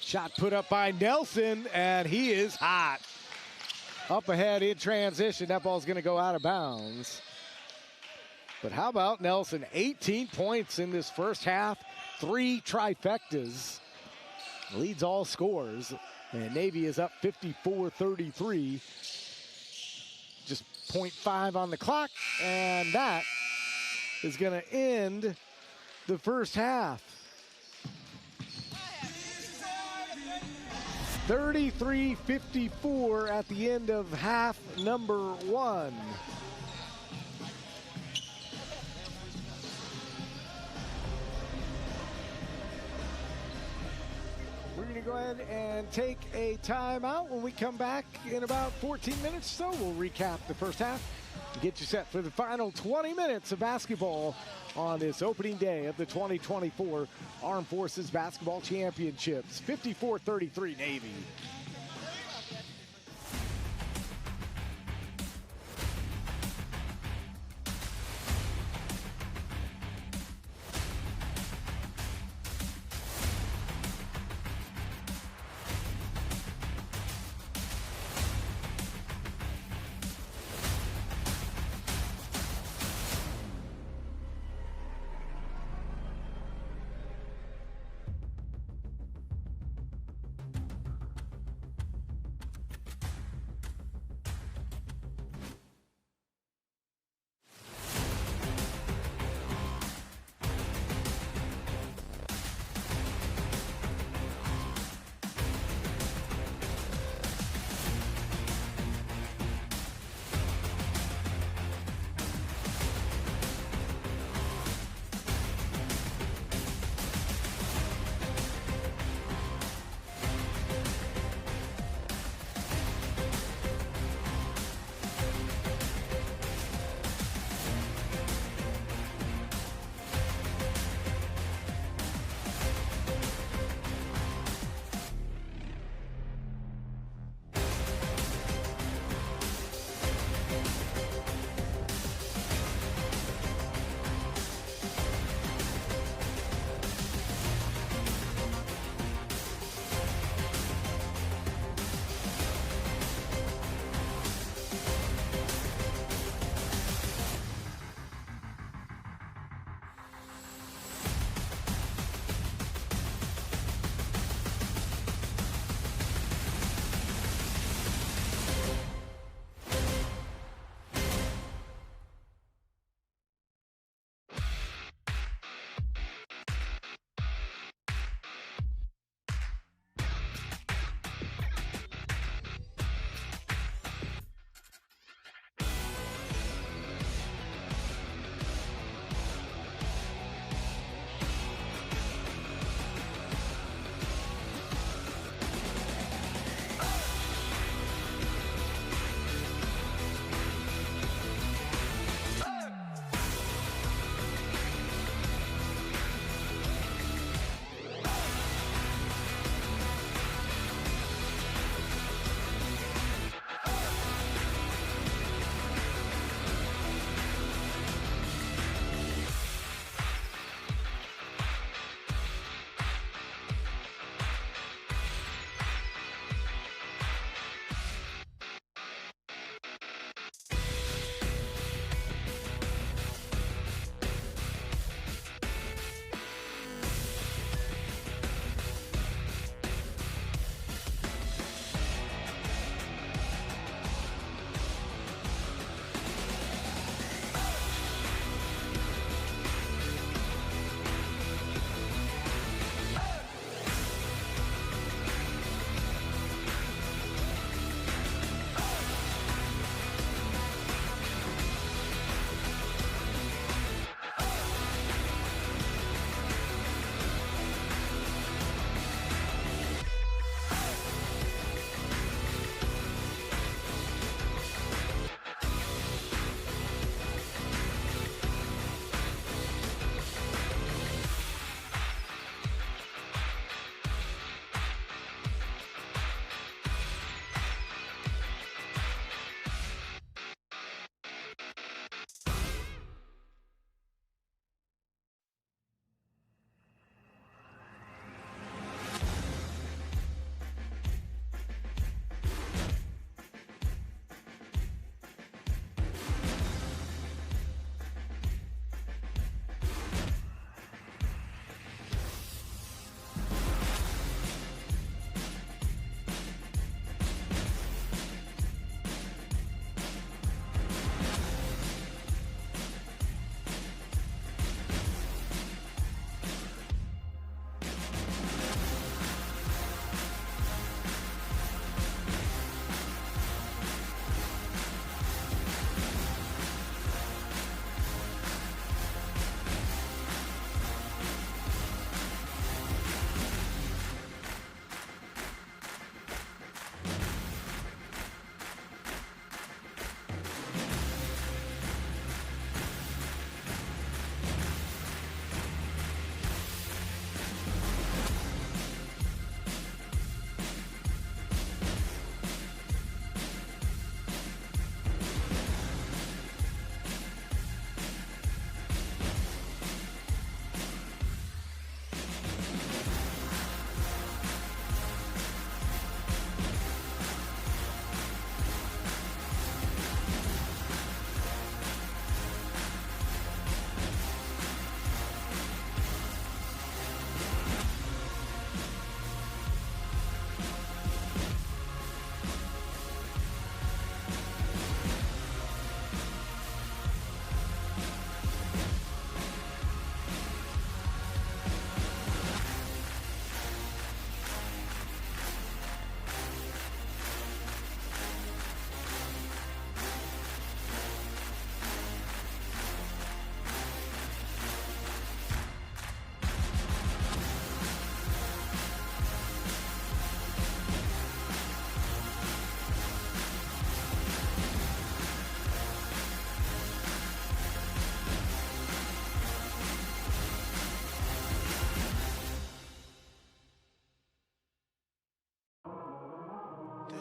Shot put up by Nelson, and he is hot. up ahead in transition. That ball's going to go out of bounds. But how about Nelson? 18 points in this first half, 3 trifectas. Leads all scores. And Navy is up 54-33. Just 0.5 on the clock. And that is going to end the first half. 33-54 at the end of half number 1. We're going to go ahead and take a timeout. When we come back in about 14 minutes or so, we'll recap the first half and get you set for the final 20 minutes of basketball on this opening day of the 2024 Armed Forces Basketball Championships. 54-33 Navy.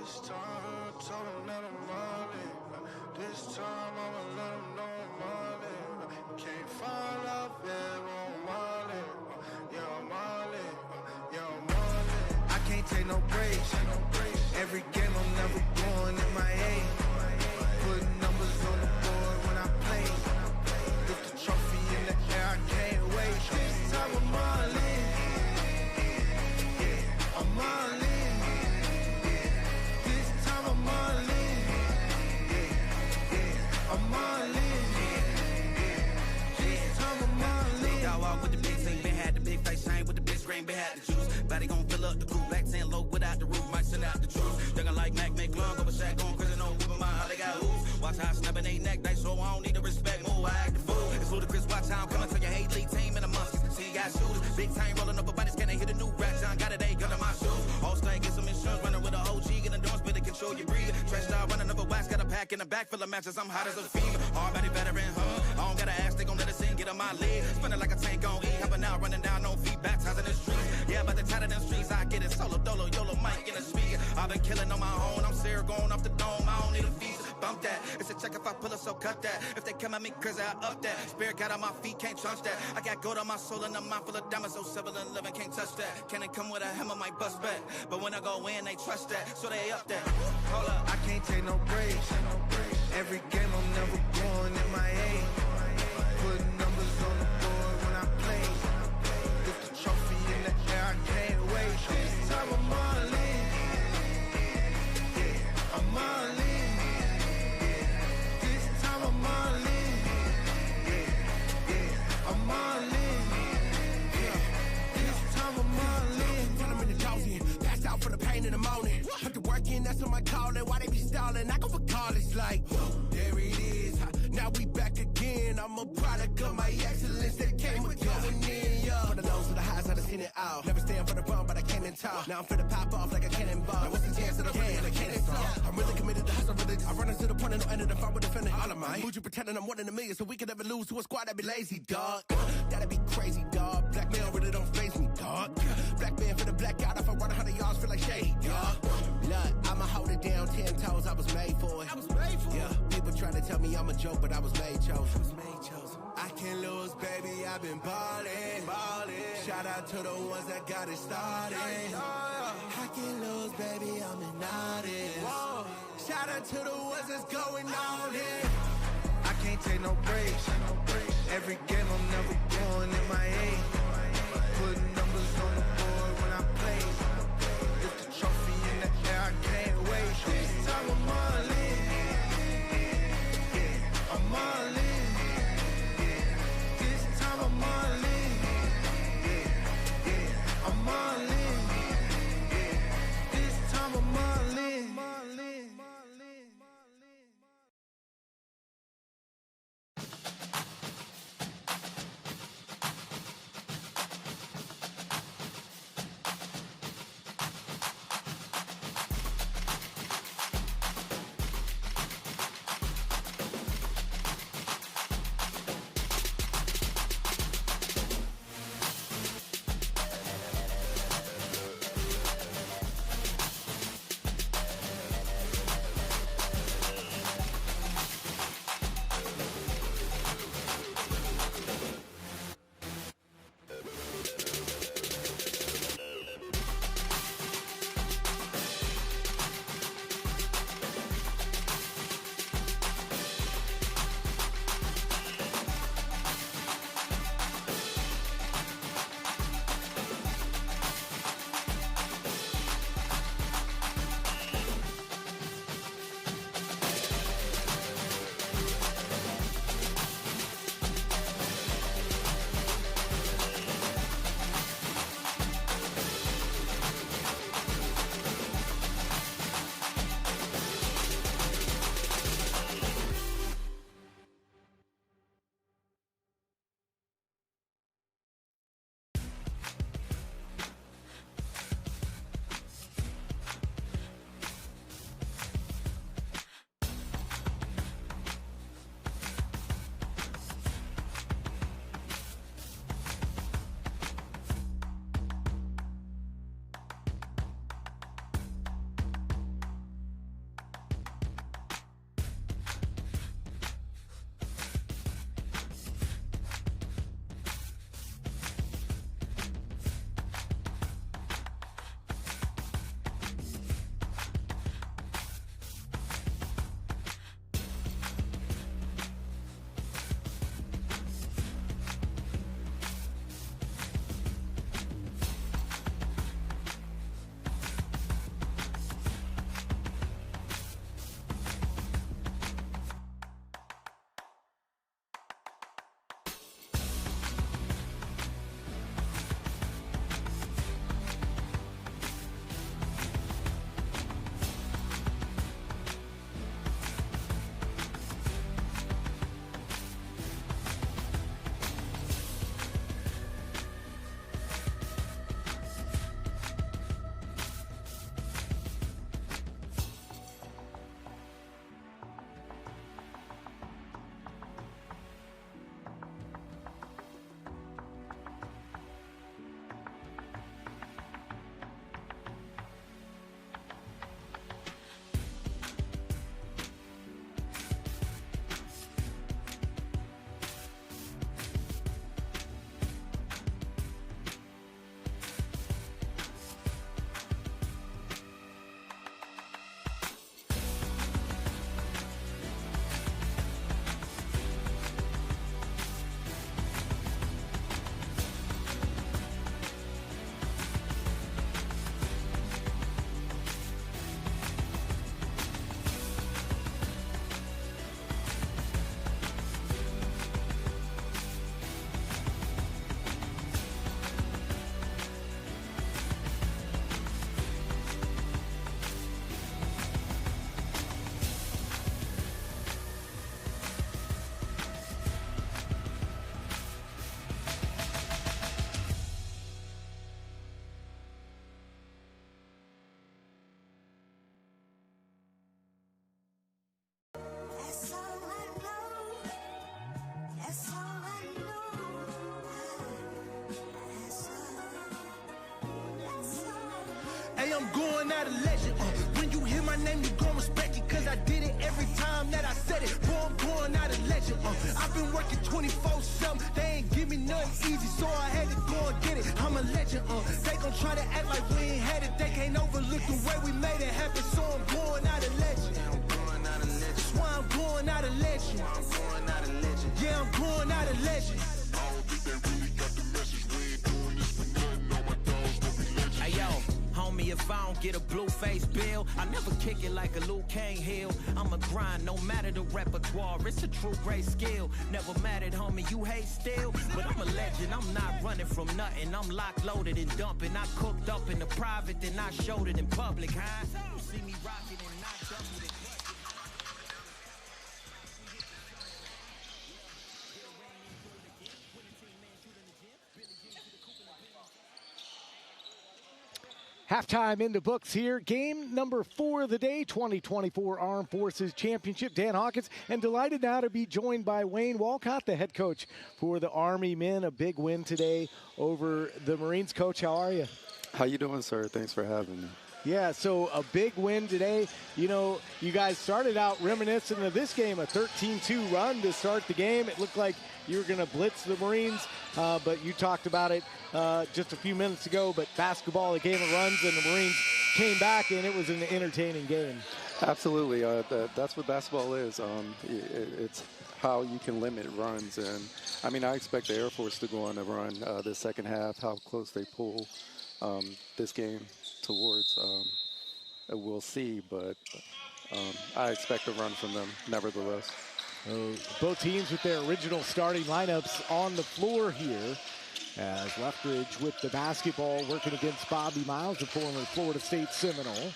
This time, told him that I'm all in. This time, I'ma let him know I'm all in. Can't find love, yeah, I'm all in. Yeah, I'm all in. Yeah, I'm all in. I can't take no breaks. Every game, I'm never going in my A. Putting numbers on the board when I play. Lift the trophy in the air, I can't wait. This time, I'm all in. I'm all in. This time I'm all in. I'm all in. This time I'm all in. Y'all walk with the big thing, been had the big face, shine with the big screen, been had the juice. Body gon' fill up the coupe, back 10 low without the roof, might send out the truth. Looking like Mac, make long over Shaq, going crazy, no whipping my how they got hoops. Watch how I snapping they neck, they so I don't need to respect, move, I act the fool. It's ludicrous, watch how I'm coming to your hate league team in the monkeys. See you got shooters, big time rolling up a body scanner, hit a new rack, John got it, they gun to my shoes. All state, get some insurance, running with a OG, get endurance, better control your breathing. Trash style, running up a wax, got a pack in the back full of matches, I'm hot as a fever. Hard body veteran, I don't gotta ask, they gon' let us in, get on my leg. Spinning like a tank on E, hopping out, running down on feet, baptizing the streets. Yeah, about the tight of them streets, I get it solo, dolo, YOLO, mic in the speaker. I've been killing on my own, I'm serious, going off the dome, I don't need a feature. Bump that, it's a check if I pull up, so cut that. If they come at me, cause I up that. Spirit got on my feet, can't trust that. I got gold on my soul and a mind full of diamonds, 0711, can't touch that. Can it come with a hammer, might bust back. But when I go in, they trust that, so they up that. Hold up. I can't take no breaks. Every game I'm never going in my A. Putting numbers on the board when I play. Lift the trophy in the air, I can't wait. This time I'm all in. I'm all in. This time I'm all in. I'm all in. This time I'm all in. Tell 'em in the dozing, passed out from the pain in the morning. Put the work in, that's what my calling. Why they be stalling? I go for college like, there it is. Now we back again. I'm a product of my excellence that came with going in. Yeah. For the lows to the highs, I done seen it all. Never stand for the bump, but I can't in talk. Now I'm finna pop off like a cannonball. Now what's the chance that I'm running a cannon song? I'm really committed to hustle religious. I run into the point of no end of the fight with defending all of mine. Who'd you pretending I'm one in a million so we could never lose to a squad that be lazy, dog? That'd be crazy, dog. Blackmail really don't faze me, dog. Black man for the blackout. If I run 100 yards, feel like shade, dog. Look, I'ma hold it down 10 toes. I was made for it. I was made for it. Yeah, people try to tell me I'm a joke, but I was made chosen. I can't lose, baby. I've been ballin'. Shout out to the ones that got it started. I can't lose, baby. I'm an artist. Shout out to the ones that's going all in. I can't take no breaks. Every game I'm never going in my A. Putting numbers on the board when I play. Lift the trophy in the air, I can't wait. This time I'm all in. I'm all in. This time I'm all in. I'm all in. This time I'm all in. legend. They gon' try to act like we ain't had it. They can't overlook the way we made it happen. So I'm going out a legend. That's why I'm going out a legend. Yeah, I'm going out a legend. Hey yo, homie, if I don't get a blue face bill, I never kick it like a Luke Kane hill. I'ma grind, no matter the repertoire. It's a true great skill. Never mad at homie, you hate still. But I'm a legend, I'm not running from nothing. I'm locked, loaded, and dumping. I cooked up in the private, then I showed it in public, huh? You see me rocking and not jumping. Halftime in the books here. Game number 4 of the day, 2024 Armed Forces Championship. Dan Hawkins, and delighted now to be joined by Wayne Walcott, the head coach for the Army men. A big win today over the Marines. Coach, how are you? How you doing, sir? Thanks for having me. Yeah, so a big win today. You know, you guys started out reminiscent of this game, a 13-2 run to start the game. It looked like you were going to blitz the Marines, but you talked about it just a few minutes ago. But basketball, a game of runs, and the Marines came back, and it was an entertaining game. Absolutely. That's what basketball is. It's how you can limit runs. And, I mean, I expect the Air Force to go on a run the second half, how close they pull this game towards. We'll see, but I expect a run from them nevertheless. Both teams with their original starting lineups on the floor here, as Leftridge with the basketball working against Bobby Miles, the former Florida State Seminole.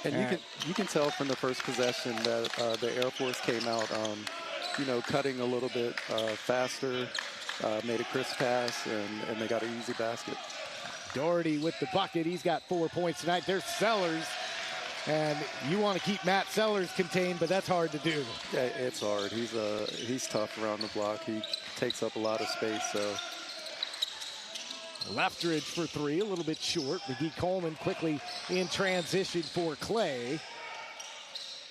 And you can tell from the first possession that the Air Force came out, you know, cutting a little bit faster, made a crisp pass, and they got an easy basket. Doherty with the bucket. He's got 4 points tonight. There's Sellers. And you want to keep Matt Sellers contained, but that's hard to do. Yeah, it's hard. He's tough around the block. He takes up a lot of space. So Leftridge for 3, a little bit short. McGee Coleman quickly in transition for Clay.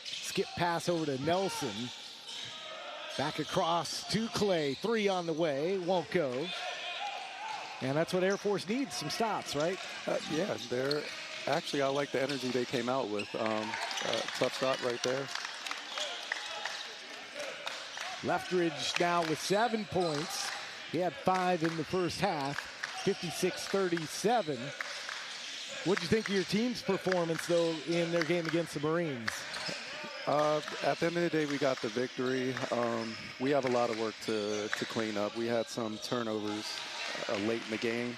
Skip pass over to Nelson. Back across to Clay. 3 on the way. Won't go. And that's what Air Force needs, some stops, right? Yeah, actually, I like the energy they came out with. Tough shot right there. Leftridge now with 7 points. He had 5 in the first half, 56-37. What'd you think of your team's performance, though, in their game against the Marines? At the end of the day, we got the victory. We have a lot of work to clean up. We had some turnovers late in the game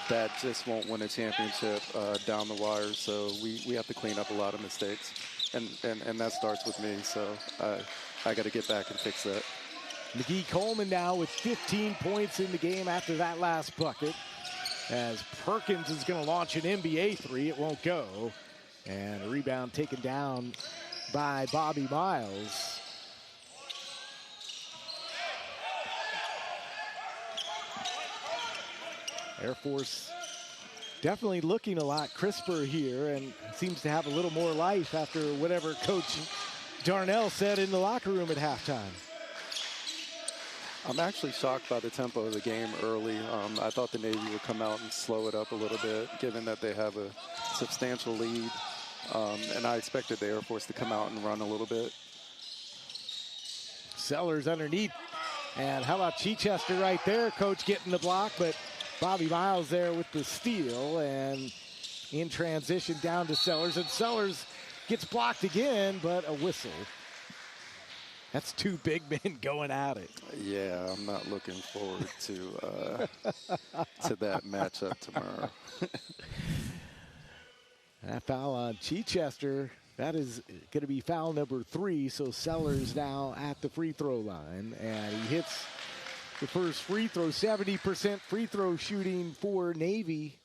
that just won't win a championship down the wire. So we have to clean up a lot of mistakes, and that starts with me. So I got to get back and fix that. McGee Coleman now with 15 points in the game after that last bucket, as Perkins is going to launch an NBA 3. It won't go, and a rebound taken down by Bobby Miles. Air Force definitely looking a lot crisper here and seems to have a little more life after whatever Coach Darnell said in the locker room at halftime. I'm actually shocked by the tempo of the game early. I thought the Navy would come out and slow it up a little bit, given that they have a substantial lead. And I expected the Air Force to come out and run a little bit. Sellers underneath. And how about Chichester right there? Coach getting the block, but Bobby Miles there with the steal, and in transition down to Sellers, and Sellers gets blocked again, but a whistle. That's 2 big men going at it. Yeah, I'm not looking forward to that matchup tomorrow. That foul on Chichester, that is going to be foul number 3, so Sellers now at the free throw line, and he hits the first free throw. 70% free throw shooting for Navy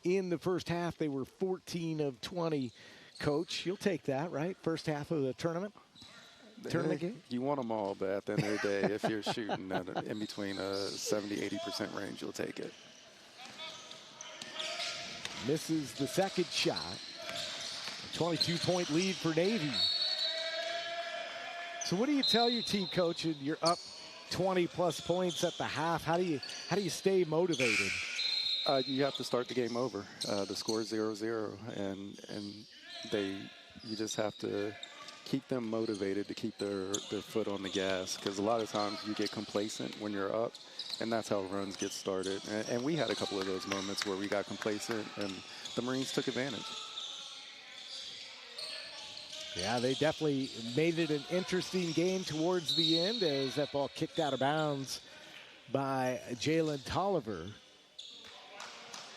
in the first half. They were 14 of 20. Coach, you'll take that, right? First half of the tournament game? You want them all, but at the end of the day, if you're shooting in between a 70-80% range, you'll take it. Misses the second shot. A 22-point lead for Navy. So what do you tell your team, Coach, and you're up 20-plus points at the half. How do you stay motivated? You have to start the game over. The score is 0-0, and you just have to keep them motivated to keep their foot on the gas, because a lot of times you get complacent when you're up, and that's how runs get started. And we had a couple of those moments where we got complacent, and the Marines took advantage. Yeah, they definitely made it an interesting game towards the end as that ball kicked out of bounds by Jalen Tolliver.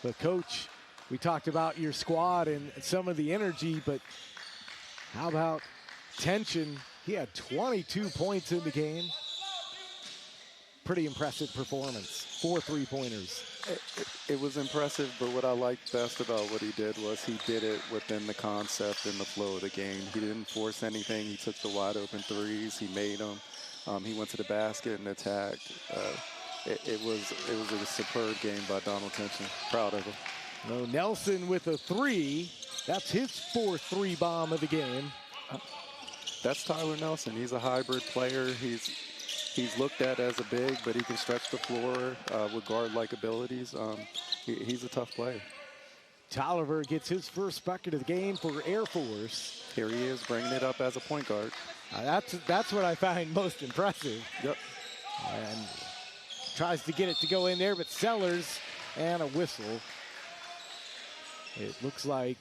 But, Coach, we talked about your squad and some of the energy, but how about tension? He had 22 points in the game. Pretty impressive performance. 4 3-pointers. It was impressive, but what I liked best about what he did was he did it within the concept and the flow of the game. He didn't force anything. He took the wide open threes. He made them. He went to the basket and attacked. It was a superb game by Donald Tension. Proud of him. No, Nelson with a 3. That's his 4th 3-bomb of the game. That's Tyler Nelson. He's a hybrid player. He's looked at as a big, but he can stretch the floor with guard-like abilities. He's a tough player. Tolliver gets his first bucket of the game for Air Force. Here he is bringing it up as a point guard. That's what I find most impressive. Yep. And tries to get it to go in there, but Sellers and a whistle. It looks like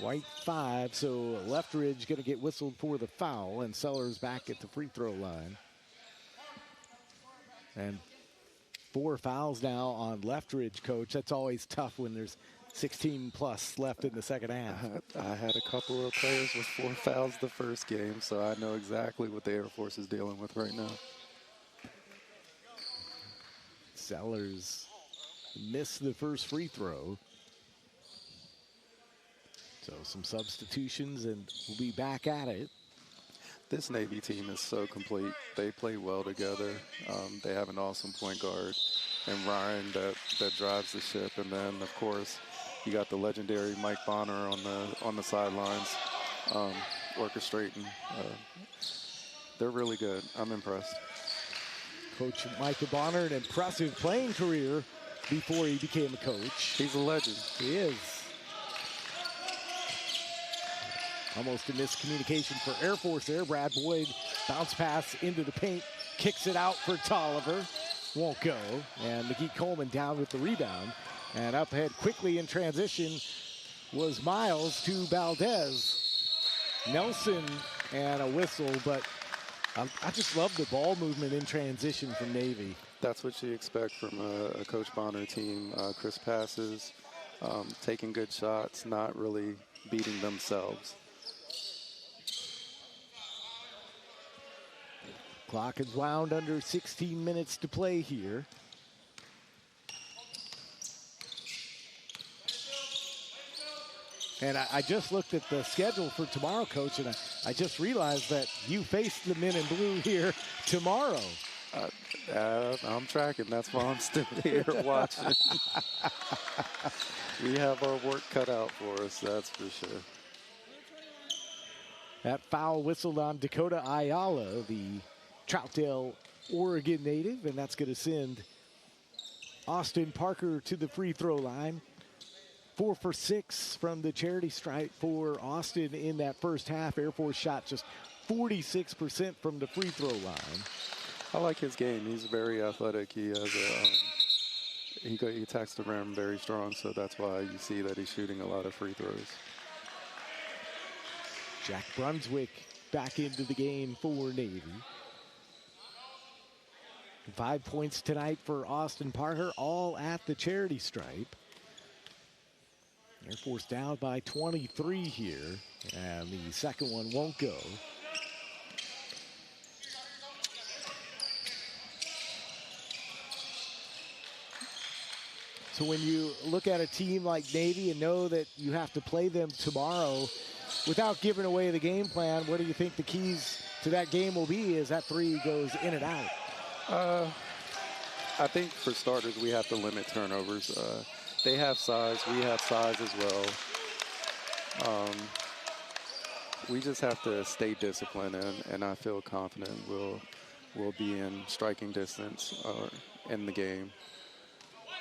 white 5, so Leftridge going to get whistled for the foul, and Sellers back at the free throw line. And 4 fouls now on Leftridge, Coach. That's always tough when there's 16 plus left in the second half. I had a couple of players with 4 fouls the first game, so I know exactly what the Air Force is dealing with right now. Sellers missed the first free throw. So some substitutions, and we'll be back at it. This Navy team is so complete. They play well together. They have an awesome point guard, and Ryan that drives the ship. And then, of course, you got the legendary Mike Bonner on the sidelines, orchestrating. They're really good. I'm impressed. Coach Micah Bonner, an impressive playing career before he became a coach. He's a legend. He is. Almost a miscommunication for Air Force there. Brad Boyd bounce pass into the paint, kicks it out for Tolliver. Won't go. And McGee Coleman down with the rebound. And up ahead quickly in transition was Miles to Valdez. Nelson and a whistle, but I just love the ball movement in transition from Navy. That's what you expect from a Coach Bonner team. Crisp passes, taking good shots, not really beating themselves. Clock is wound under 16 minutes to play here. And I just looked at the schedule for tomorrow, Coach, and I just realized that you face the men in blue here tomorrow. I'm tracking. That's why I'm still here watching. We have our work cut out for us, that's for sure. That foul whistled on Dakota Ayala, the Troutdale, Oregon native, and that's going to send Austin Parker to the free throw line. 4 for 6 from the charity stripe for Austin in that first half. Air Force shot just 46% from the free throw line. I like his game. He's very athletic. He has he attacks the rim very strong, so that's why you see that he's shooting a lot of free throws. Jack Brunswick back into the game for Navy. 5 points tonight for Austin Parker, all at the charity stripe. Air Force down by 23 here, and the second one won't go. So when you look at a team like Navy and know that you have to play them tomorrow, without giving away the game plan, what do you think the keys to that game will be as that three goes in and out? I think for starters, we have to limit turnovers. They have size. We have size as well. we just have to stay disciplined, and I feel confident we'll be in striking distance in the game.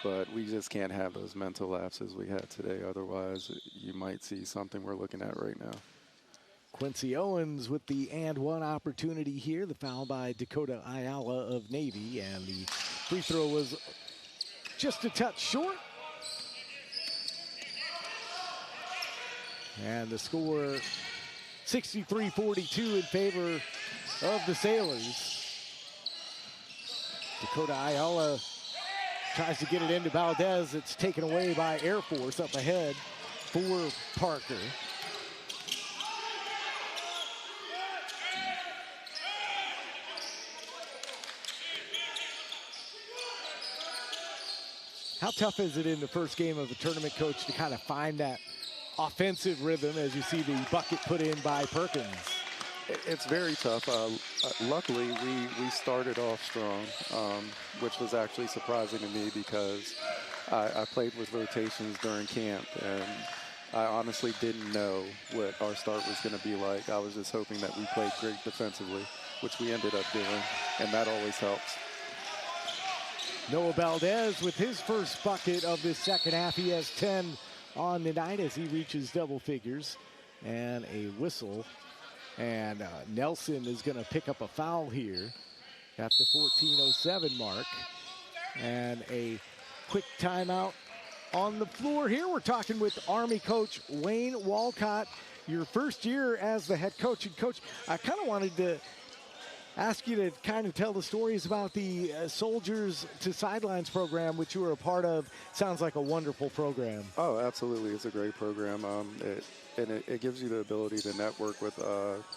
But we just can't have those mental lapses we had today. Otherwise, you might see something we're looking at right now. Quincy Owens with the and one opportunity here. The foul by Dakota Ayala of Navy, and the free throw was just a touch short. And the score 63-42 in favor of the Sailors. Dakota Ayala tries to get it into Valdez. It's taken away by Air Force up ahead for Parker. How tough is it in the first game of the tournament, Coach, to kind of find that offensive rhythm as you see the bucket put in by Perkins? It's very tough. Luckily, we started off strong, which was actually surprising to me because I played with rotations during camp, and I honestly didn't know what our start was going to be like. I was just hoping that we played great defensively, which we ended up doing, and that always helps. Noah Valdez with his first bucket of this second half. He has 10 on the night as he reaches double figures, and a whistle. And Nelson is going to pick up a foul here at the 14:07 mark. And a quick timeout on the floor here. We're talking with Army coach Wayne Walcott. Your first year as the head coach. And coach, I kind of wanted to ask you to kind of tell the stories about the Soldiers to Sidelines program, which you were a part of. Sounds like a wonderful program. Oh, absolutely. It's a great program. It gives you the ability to network with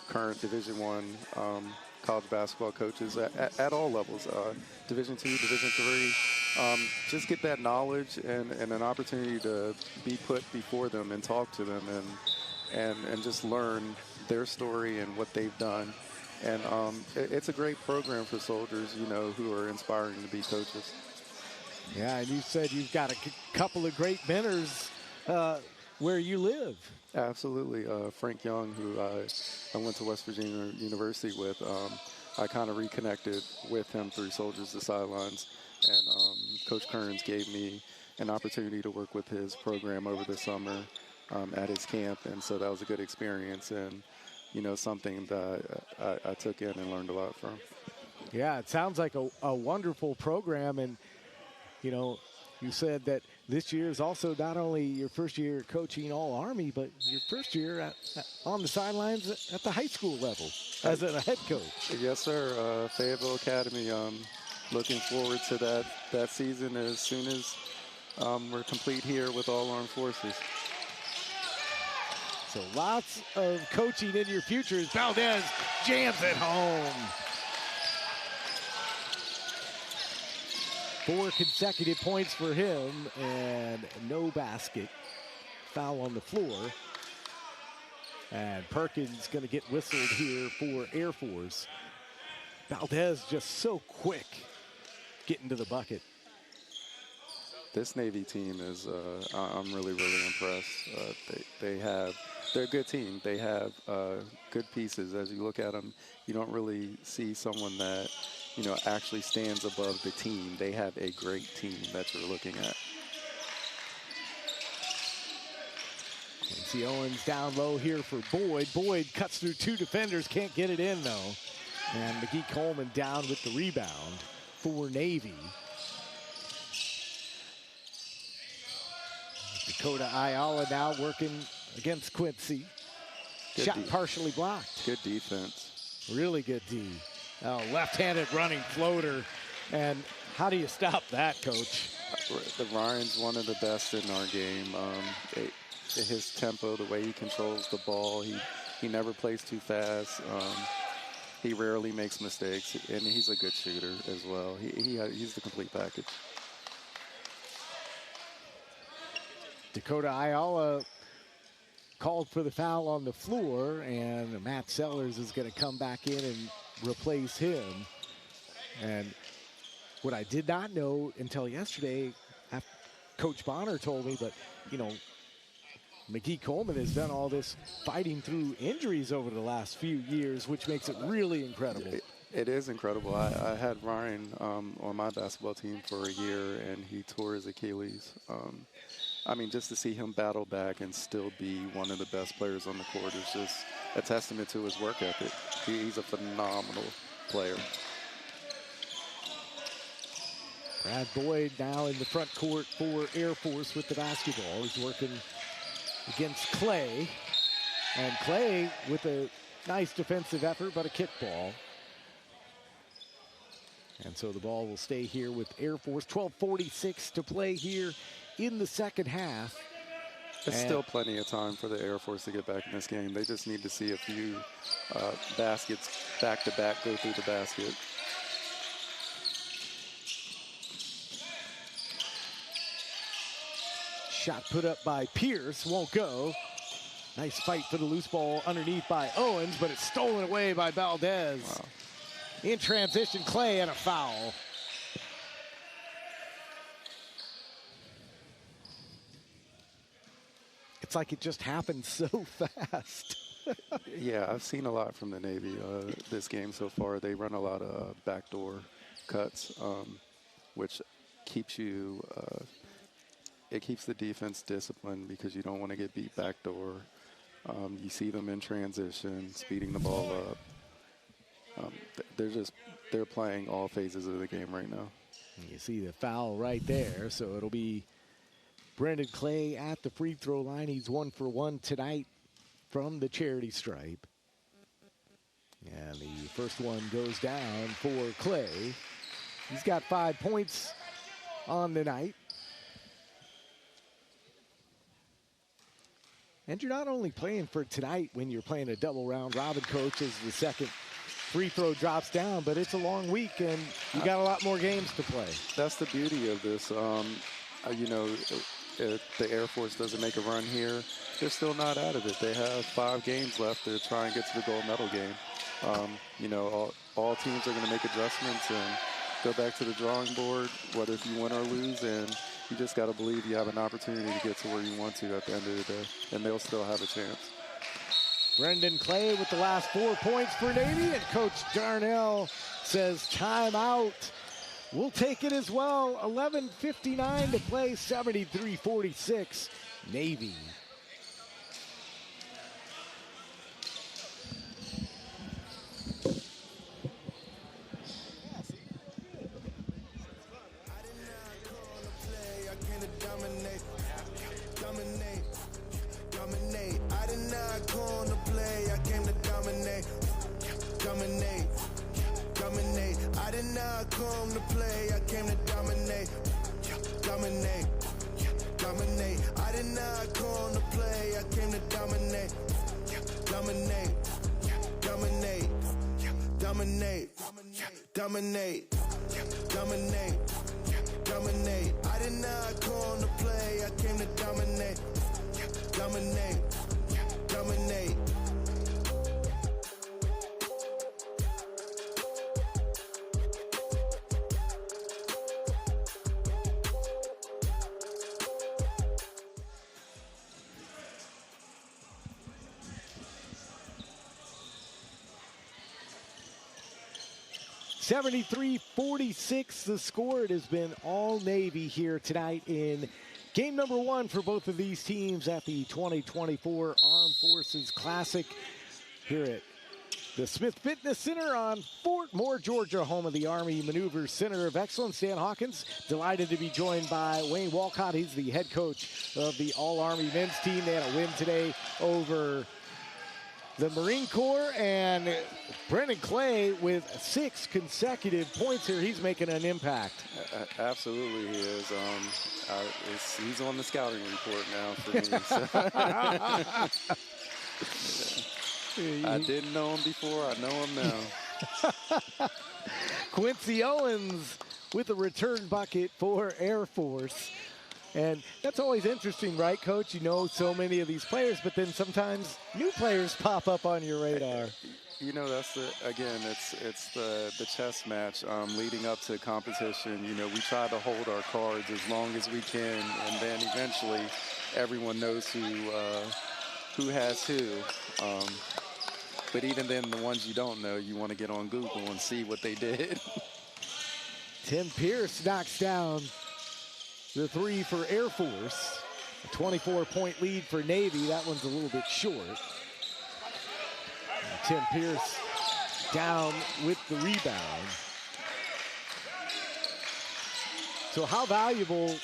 current Division I college basketball coaches at all levels, Division II, Division III. Just get that knowledge and an opportunity to be put before them and talk to them and just learn their story and what they've done. And it's a great program for soldiers, you know, who are inspiring to be coaches. Yeah, and you said you've got a couple of great mentors where you live. Absolutely. Frank Young, who I went to West Virginia University with, I kind of reconnected with him through Soldiers to Sidelines. And Coach Kearns gave me an opportunity to work with his program over the summer at his camp. And so that was a good experience. And you know, something that I took in and learned a lot from. Yeah, it sounds like a wonderful program. And, you know, you said that this year is also not only your first year coaching All-Army, but your first year on the sidelines at the high school level as a head coach. Yes, sir. Fayetteville Academy. Looking forward to that season as soon as we're complete here with all armed forces. So lots of coaching in your future as Valdez jams it home. 4 consecutive points for him and no basket. Foul on the floor. And Perkins going to get whistled here for Air Force. Valdez just so quick getting to the bucket. This Navy team is, I'm really impressed. They're a good team. They have good pieces. As you look at them, you don't really see someone that, you know, actually stands above the team. They have a great team that you're looking at. Quincy Owens down low here for Boyd. Boyd cuts through 2 defenders, can't get it in though. And McGee Coleman down with the rebound for Navy. Dakota Ayala now working against Quincy. Shot partially blocked. Good defense. Really good D. Oh, left-handed running floater. And how do you stop that, Coach? The Ryan's one of the best in our game. His tempo, the way he controls the ball, he never plays too fast. He rarely makes mistakes, and he's a good shooter as well. He's the complete package. Dakota Ayala called for the foul on the floor, and Matt Sellers is going to come back in and replace him. And what I did not know until yesterday, Coach Bonner told me, but, you know, McGee Coleman has done all this fighting through injuries over the last few years, which makes it really incredible. It is incredible. I had Ryan on my basketball team for a year, and he tore his Achilles. I mean, just to see him battle back and still be one of the best players on the court is just a testament to his work ethic. He's a phenomenal player. Brad Boyd now in the front court for Air Force with the basketball. He's working against Clay. And Clay with a nice defensive effort, but a kickball. And so the ball will stay here with Air Force. 12:46 to play here in the second half. There's still plenty of time for the Air Force to get back in this game. They just need to see a few baskets back-to-back go through the basket. Shot put up by Pierce, won't go. Nice fight for the loose ball underneath by Owens, but it's stolen away by Valdez. Wow. In transition, Clay, and a foul. It's like it just happened so fast. Yeah, I've seen a lot from the Navy this game so far. They run a lot of backdoor cuts, which keeps you it keeps the defense disciplined because you don't want to get beat backdoor. You see them in transition, speeding the ball up. They're playing all phases of the game right now. You see the foul right there, so it'll be Brendan Clay at the free throw line. He's 1 for 1 tonight from the charity stripe. And the first one goes down for Clay. He's got 5 points on the night. And you're not only playing for tonight when you're playing a double round robin, coach, as the second free throw drops down, but it's a long week and you got a lot more games to play. That's the beauty of this. You know, if the Air Force doesn't make a run here, they're still not out of it. They have 5 games left to try and get to the gold medal game. You know, all teams are going to make adjustments and go back to the drawing board, whether if you win or lose, and you just got to believe you have an opportunity to get to where you want to at the end of the day, and they'll still have a chance. Brendan Clay with the last 4 points for Navy, and Coach Darnell says timeout. We'll take it as well. 11:59 to play, 73-46, Navy. I did not come to play, I came to dominate. Dominate, dominate. I did not come to play, I came to dominate. Dominate, dominate, dominate, dominate, dominate, dominate. I did not come to play, I came to dominate. Dominate, dominate. (73-46) the score. It has been all Navy here tonight in game number 1 for both of these teams at the 2024 Armed Forces Classic here at the Smith Fitness Center on Fort Moore, Georgia, home of the Army Maneuvers Center of Excellence. Dan Hawkins, delighted to be joined by Wayne Walcott. He's the head coach of the All-Army men's team. They had a win today over the Marine Corps, and Brendan Clay with 6 consecutive points here. He's making an impact. Absolutely, he is. He's on the scouting report now for me. So. I didn't know him before. I know him now. Quincy Owens with a return bucket for Air Force. And that's always interesting, right, Coach? You know so many of these players, but then sometimes new players pop up on your radar. You know, that's it's the chess match leading up to competition. You know, we try to hold our cards as long as we can, and then eventually everyone knows who has who. But even then, the ones you don't know, you want to get on Google and see what they did. Tim Pierce knocks down the three for Air Force. A 24-point lead for Navy. That one's a little bit short. And Tim Pierce down with the rebound. So how valuable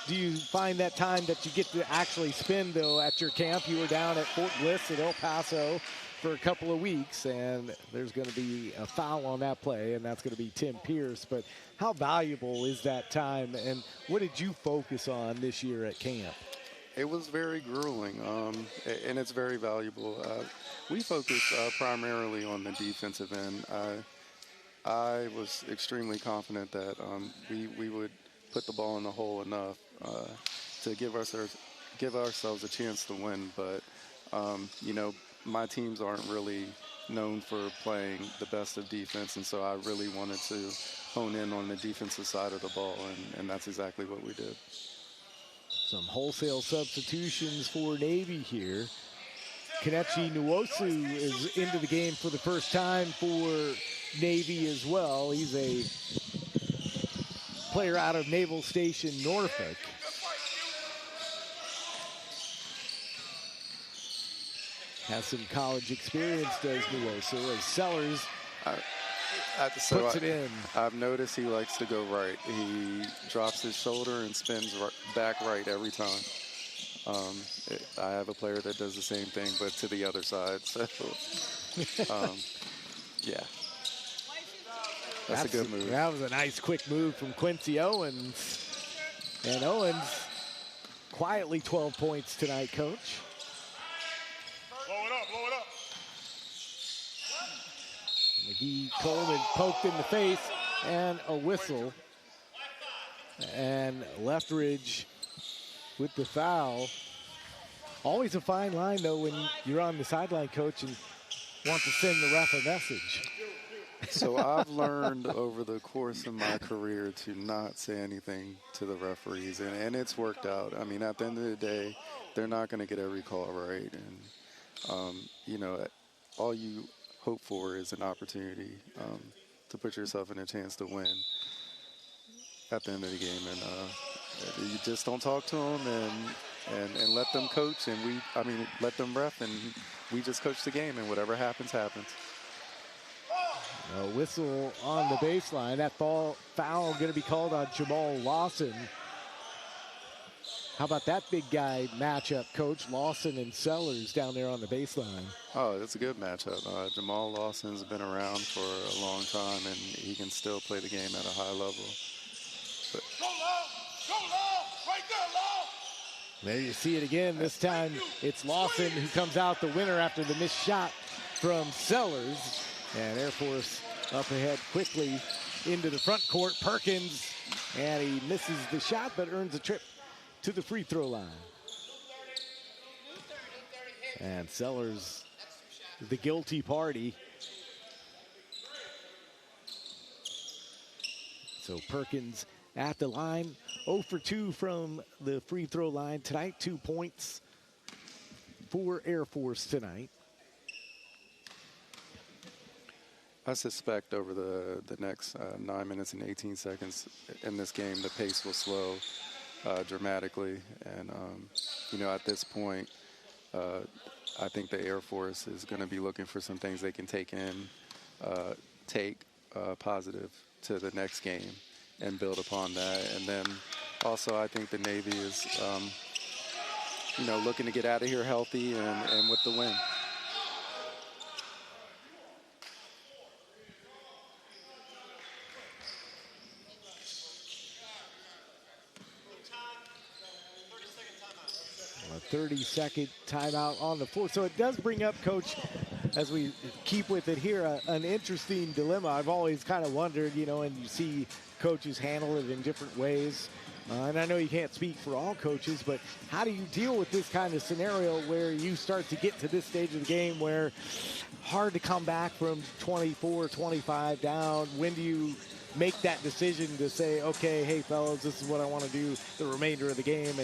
do you find that time that you get to actually spend, though, at your camp? You were down at Fort Bliss at El Paso for a couple of weeks, and there's going to be a foul on that play, and that's going to be Tim Pierce. But how valuable is that time, and what did you focus on this year at camp? It was very grueling, and it's very valuable. We focused primarily on the defensive end. I was extremely confident that we would put the ball in the hole enough to give ourselves a chance to win. But, you know, my teams aren't really known for playing the best of defense, and so I really wanted to hone in on the defensive side of the ball, and that's exactly what we did. Some wholesale substitutions for Navy here. Kanechi Nwosu is into the game for the first time for Navy as well. He's a player out of Naval Station, Norfolk. Has some college experience, does Nwosu, as Sellers puts it in. I've noticed he likes to go right. He drops his shoulder and spins back right every time. I have a player that does the same thing, but to the other side. So, yeah. That's a good move. That was a nice quick move from Quincy Owens. And Owens quietly 12 points tonight, Coach. Blow it up, blow it up. McGee Coleman poked in the face and a whistle. And Leftridge with the foul. Always a fine line, though, when you're on the sideline, Coach, and want to send the ref a message. So I've learned over the course of my career to not say anything to the referees, and it's worked out. I mean, at the end of the day, they're not going to get every call right. And, you know, all you hope for is an opportunity to put yourself in a chance to win at the end of the game. And you just don't talk to them and let them coach, and let them ref, and we just coach the game, and whatever happens, happens. A whistle on the baseline. That foul going to be called on Jamal Lawson. How about that big guy matchup, Coach? Lawson and Sellers down there on the baseline. Oh, that's a good matchup. Jamal Lawson's been around for a long time, and he can still play the game at a high level. But Go long, right there, long. There you see it again. This time it's Lawson who comes out the winner after the missed shot from Sellers. And Air Force up ahead quickly into the front court. Perkins, and he misses the shot, but earns a trip to the free throw line. And Sellers, the guilty party. So Perkins at the line, 0 for 2 from the free throw line tonight. 2 points for Air Force tonight. I suspect over the next 9 minutes and 18 seconds in this game, the pace will slow dramatically. And, you know, at this point, I think the Air Force is going to be looking for some things they can take positive to the next game and build upon that. And then also I think the Navy is, you know, looking to get out of here healthy and with the win. A 30-second timeout on the floor. So it does bring up, Coach, as we keep with it here, an interesting dilemma. I've always kind of wondered, you know, and you see coaches handle it in different ways. And I know you can't speak for all coaches, but how do you deal with this kind of scenario where you start to get to this stage of the game where hard to come back from 24, 25 down? When do you make that decision to say, okay, hey fellas, this is what I want to do the remainder of the game,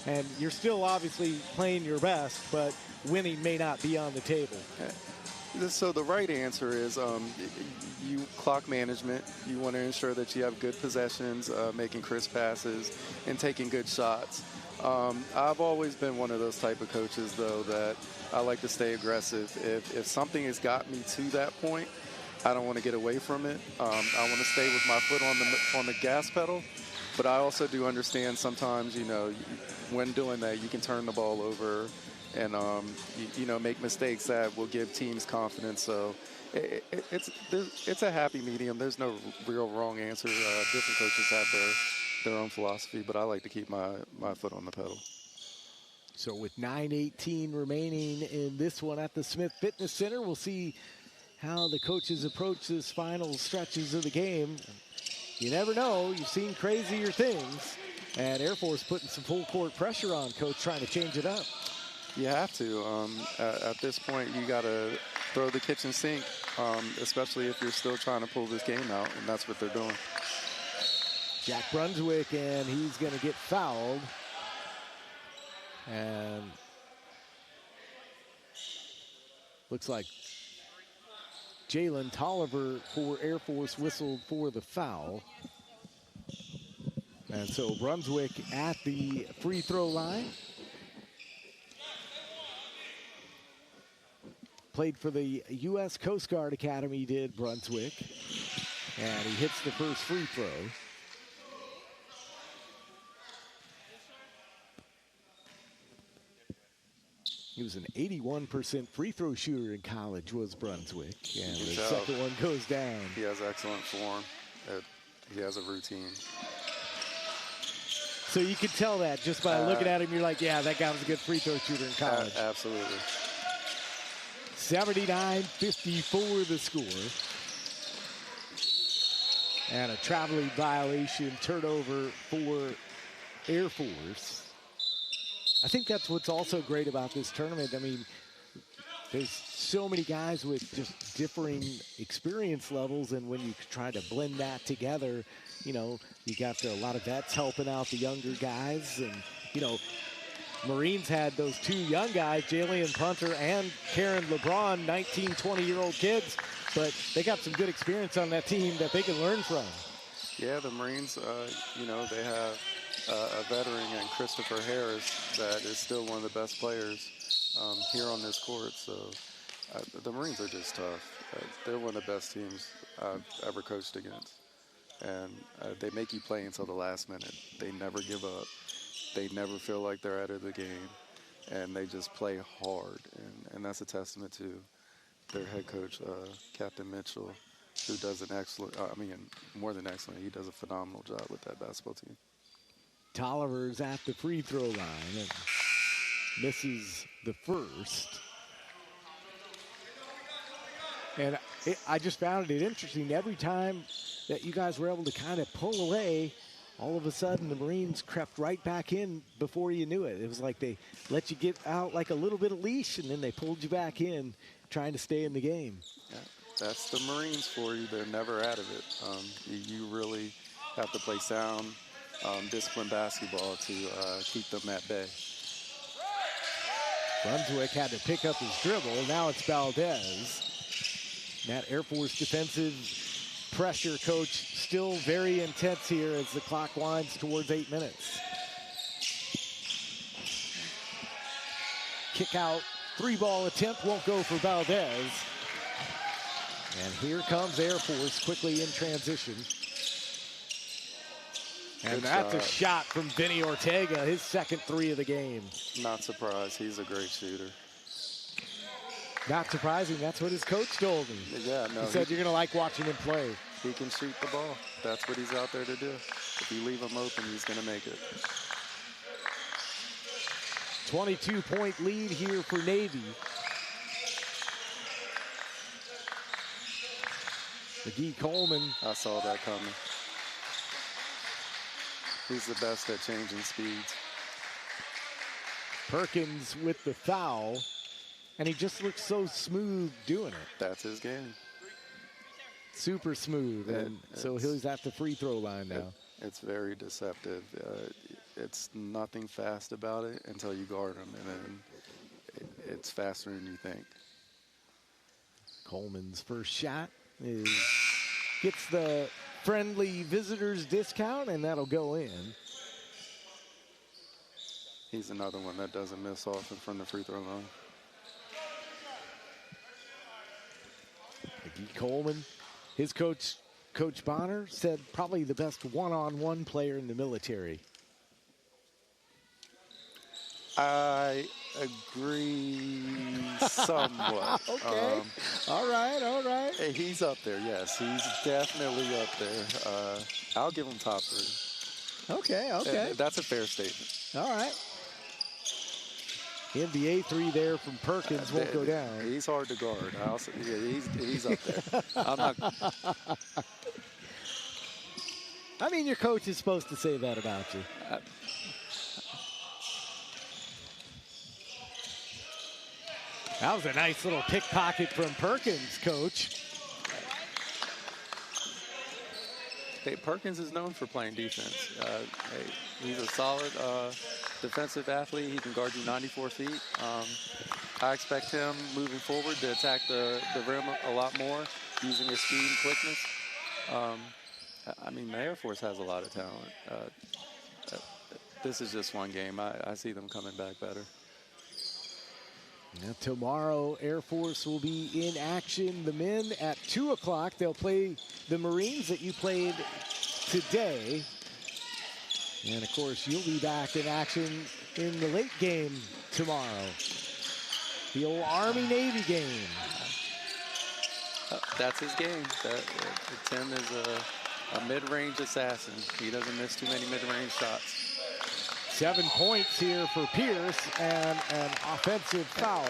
and you're still obviously playing your best, but winning may not be on the table. So the right answer is you clock management. You want to ensure that you have good possessions, making crisp passes, and taking good shots. I've always been one of those type of coaches, though, that I like to stay aggressive. If something has got me to that point, I don't want to get away from it. I want to stay with my foot on the gas pedal. But I also do understand sometimes, when doing that, you can turn the ball over and make mistakes that will give teams confidence. So it's a happy medium. There's no real wrong answer. Different coaches have their own philosophy, but I like to keep my foot on the pedal. So with 9:18 remaining in this one at the Smith Fitness Center, we'll see how the coaches approach this final stretches of the game. You never know. You've seen crazier things. And Air Force putting some full court pressure on Coach, trying to change it up. You have to. At this point, you got to throw the kitchen sink, especially if you're still trying to pull this game out, and that's what they're doing. Jack Brunswick, and he's going to get fouled. And looks like Jalen Tolliver for Air Force whistled for the foul. And so Brunswick at the free throw line. Played for the U.S. Coast Guard Academy, did Brunswick. And he hits the first free throw. He was an 81% free throw shooter in college, was Brunswick. And the second one goes down. He has excellent form. He has a routine. So you can tell that just by looking at him. You're like, yeah, that guy was a good free throw shooter in college. Absolutely. 79-54 the score. And a traveling violation, turnover for Air Force. I think that's what's also great about this tournament. I mean, there's so many guys with just differing experience levels, and when you try to blend that together, you got a lot of vets helping out the younger guys. And, Marines had those two young guys, Jalen Punter and Karen LeBron, 19, 20-year-old kids, but they got some good experience on that team that they can learn from. Yeah, the Marines, they have a veteran in Christopher Harris that is still one of the best players here on this court. So the Marines are just tough. They're one of the best teams I've ever coached against. And they make you play until the last minute. They never give up. They never feel like they're out of the game. And they just play hard. And that's a testament to their head coach, Captain Mitchell, who does an excellent, more than excellent, he does a phenomenal job with that basketball team. Tolliver's at the free throw line and misses the first. And I just found it interesting. Every time that you guys were able to kind of pull away, all of a sudden the Marines crept right back in before you knew it. It was like they let you get out like a little bit of leash, and then they pulled you back in, trying to stay in the game. Yeah, that's the Marines for you. They're never out of it. You really have to play sound, disciplined basketball to keep them at bay. Brunswick had to pick up his dribble. Now it's Valdez. That Air Force defensive pressure, coach, still very intense here as the clock winds towards 8 minutes. Kick out, three-ball attempt won't go for Valdez. And here comes Air Force quickly in transition. And that's a shot from Vinny Ortega, his second three of the game. Not surprised. He's a great shooter. Not surprising. That's what his coach told me. Yeah, no. He said you're going to like watching him play. He can shoot the ball. That's what he's out there to do. If you leave him open, he's going to make it. 22-point lead here for Navy. McGee Coleman. I saw that coming. He's the best at changing speeds. Perkins with the foul. And he just looks so smooth doing it. That's his game. super smooth, and so he's at the free throw line now. It's very deceptive. It's nothing fast about it until you guard him, and then it's faster than you think. Coleman's first shot gets the friendly visitors discount, and that'll go in. He's another one that doesn't miss often from the free throw line. McGee Coleman, his coach, Coach Bonner, said probably the best one-on-one player in the military. I agree somewhat. Okay. All right. He's up there, yes. He's definitely up there. I'll give him top 3. Okay. That's a fair statement. All right. NBA 3 there from Perkins won't go down. He's hard to guard. He's up there. I'm not. I mean, your coach is supposed to say that about you. That was a nice little pickpocket from Perkins, Coach. Hey, Perkins is known for playing defense. He's a solid defensive athlete. He can guard you 94 feet. I expect him moving forward to attack the rim a lot more, using his speed and quickness. I mean, the Air Force has a lot of talent. This is just one game. I see them coming back better. Now, tomorrow, Air Force will be in action. The men at 2 o'clock. They'll play the Marines that you played today. And, of course, you'll be back in action in the late game tomorrow. The old Army-Navy game. That's his game. Tim is a mid-range assassin. He doesn't miss too many mid-range shots. 7 points here for Pierce and an offensive foul.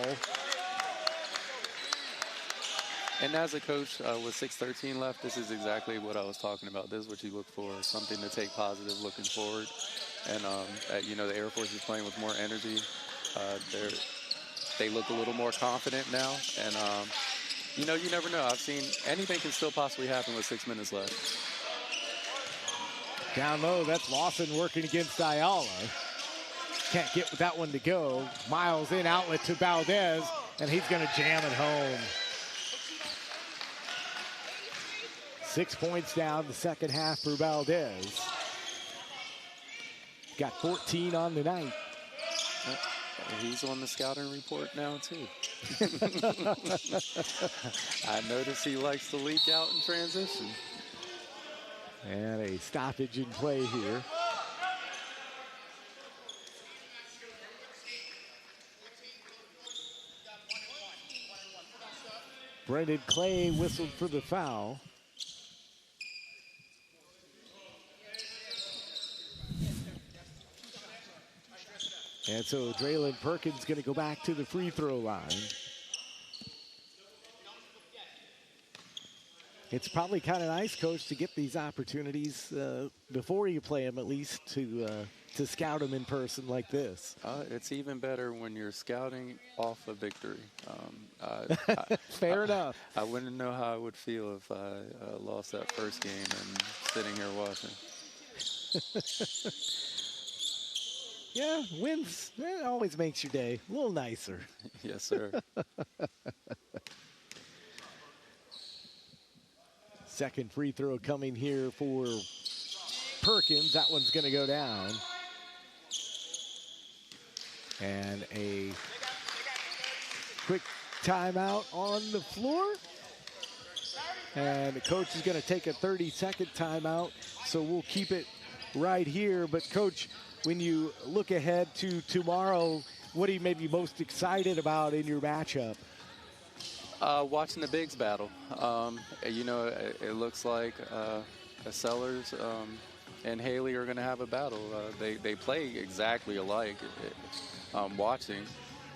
And as a coach with 6:13 left, this is exactly what I was talking about. This is what you look for, something to take positive looking forward. And, you know, the Air Force is playing with more energy. They look a little more confident now. And, you know, you never know. I've seen anything can still possibly happen with 6 minutes left. Down low, that's Lawson working against Ayala. Can't get that one to go. Miles in, outlet to Valdez, and he's going to jam it home. 6 points down the second half for Valdez. Got 14 on the night. He's on the scouting report now, too. I notice he likes to leak out in transition. And a stoppage in play here. Brendan Clay whistled for the foul. And so Draylon Perkins going to go back to the free throw line. It's probably kind of nice, Coach, to get these opportunities before you play them, at least to scout them in person like this. It's even better when you're scouting off a victory. Fair enough. I wouldn't know how I would feel if I lost that first game and sitting here watching. Yeah, wins, it always makes your day a little nicer. Yes, sir. Second free throw coming here for Perkins. That one's going to go down. And a quick timeout on the floor. And the coach is going to take a 30-second timeout, so we'll keep it right here. But, Coach, when you look ahead to tomorrow, what are you maybe most excited about in your matchup? Watching the bigs battle. You know, it looks like Sellers and Haley are going to have a battle. They play exactly alike. Watching,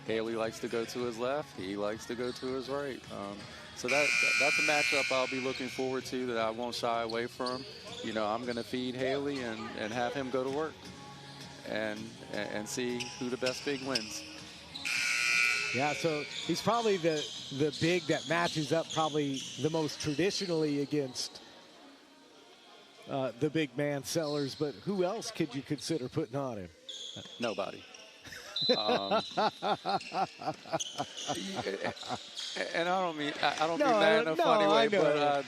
Haley likes to go to his left. He likes to go to his right. So that's a matchup I'll be looking forward to that I won't shy away from. You know, I'm going to feed Haley and have him go to work and see who the best big wins. Yeah, so he's probably the the big that matches up probably the most traditionally against the big man Sellers, but who else could you consider putting on him? Nobody. And I don't mean that in a funny way, but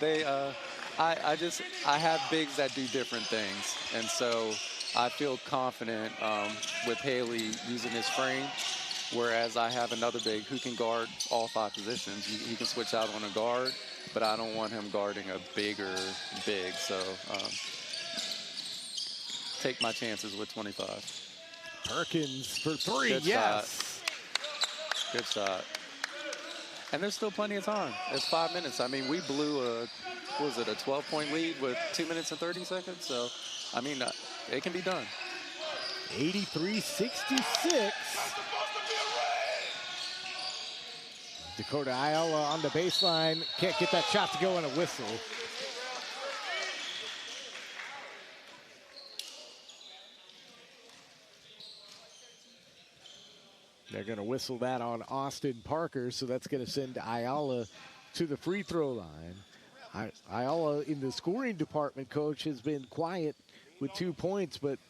I have bigs that do different things, and so I feel confident with Haley using his frame, whereas I have another big who can guard all 5 positions. He can switch out on a guard, but I don't want him guarding a bigger big, so take my chances with 25. Perkins for 3, Good yes. Shot. Good shot. And there's still plenty of time. It's 5 minutes. I mean, we blew a 12-point lead with 2 minutes and 30 seconds. So, I mean, it can be done. 83-66. Dakota Ayala on the baseline. Can't get that shot to go on a whistle. They're going to whistle that on Austin Parker, so that's going to send Ayala to the free throw line. Ayala in the scoring department, coach, has been quiet with 2 points, but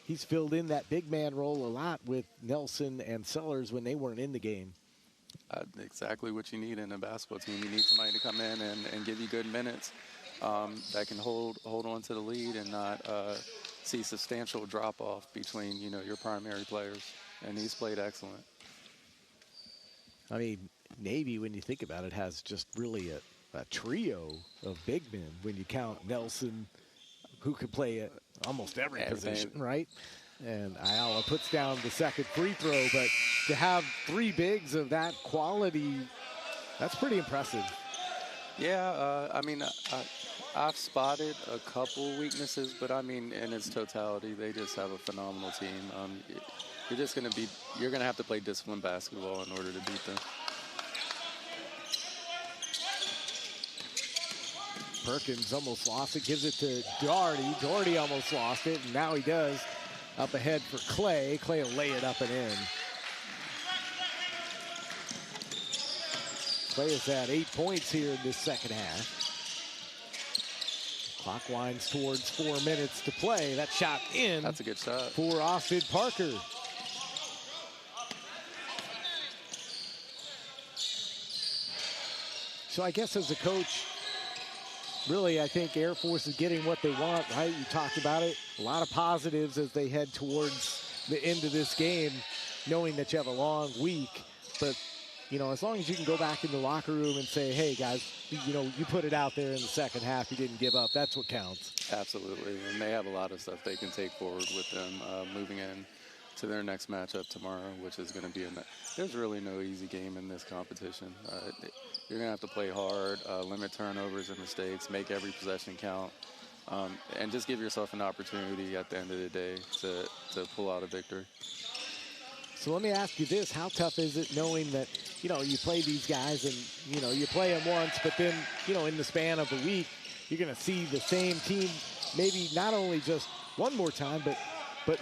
he's filled in that big man role a lot with Nelson and Sellers when they weren't in the game. Exactly what you need in a basketball team. You need somebody to come in and give you good minutes that can hold on to the lead and not see substantial drop-off between, your primary players. And he's played excellent. I mean, Navy, when you think about it, has just really a trio of big men when you count Nelson, who could play at almost every position, right? And Ayala puts down the second free throw, but to have 3 bigs of that quality, that's pretty impressive. Yeah, I mean, I've spotted a couple weaknesses, but I mean, in its totality, they just have a phenomenal team. You're going to have to play disciplined basketball in order to beat them. Perkins almost lost it, gives it to Doherty. Doherty almost lost it, and now he does. Up ahead for Clay. Clay will lay it up and in. Clay has had 8 points here in this second half. Clock winds towards 4 minutes to play. That shot in. That's a good shot. For Austin Parker. So I guess as a coach, really, I think Air Force is getting what they want, right? You talked about it. A lot of positives as they head towards the end of this game, knowing that you have a long week. But, as long as you can go back in the locker room and say, hey, guys, you put it out there in the second half. You didn't give up. That's what counts. Absolutely. And they have a lot of stuff they can take forward with them moving in to their next matchup tomorrow, which is going to be there's really no easy game in this competition. You're going to have to play hard, limit turnovers and mistakes, make every possession count, and just give yourself an opportunity at the end of the day to pull out a victory. So let me ask you this. How tough is it knowing that, you play these guys and, you play them once, but then, in the span of a week, you're going to see the same team maybe not only just one more time, but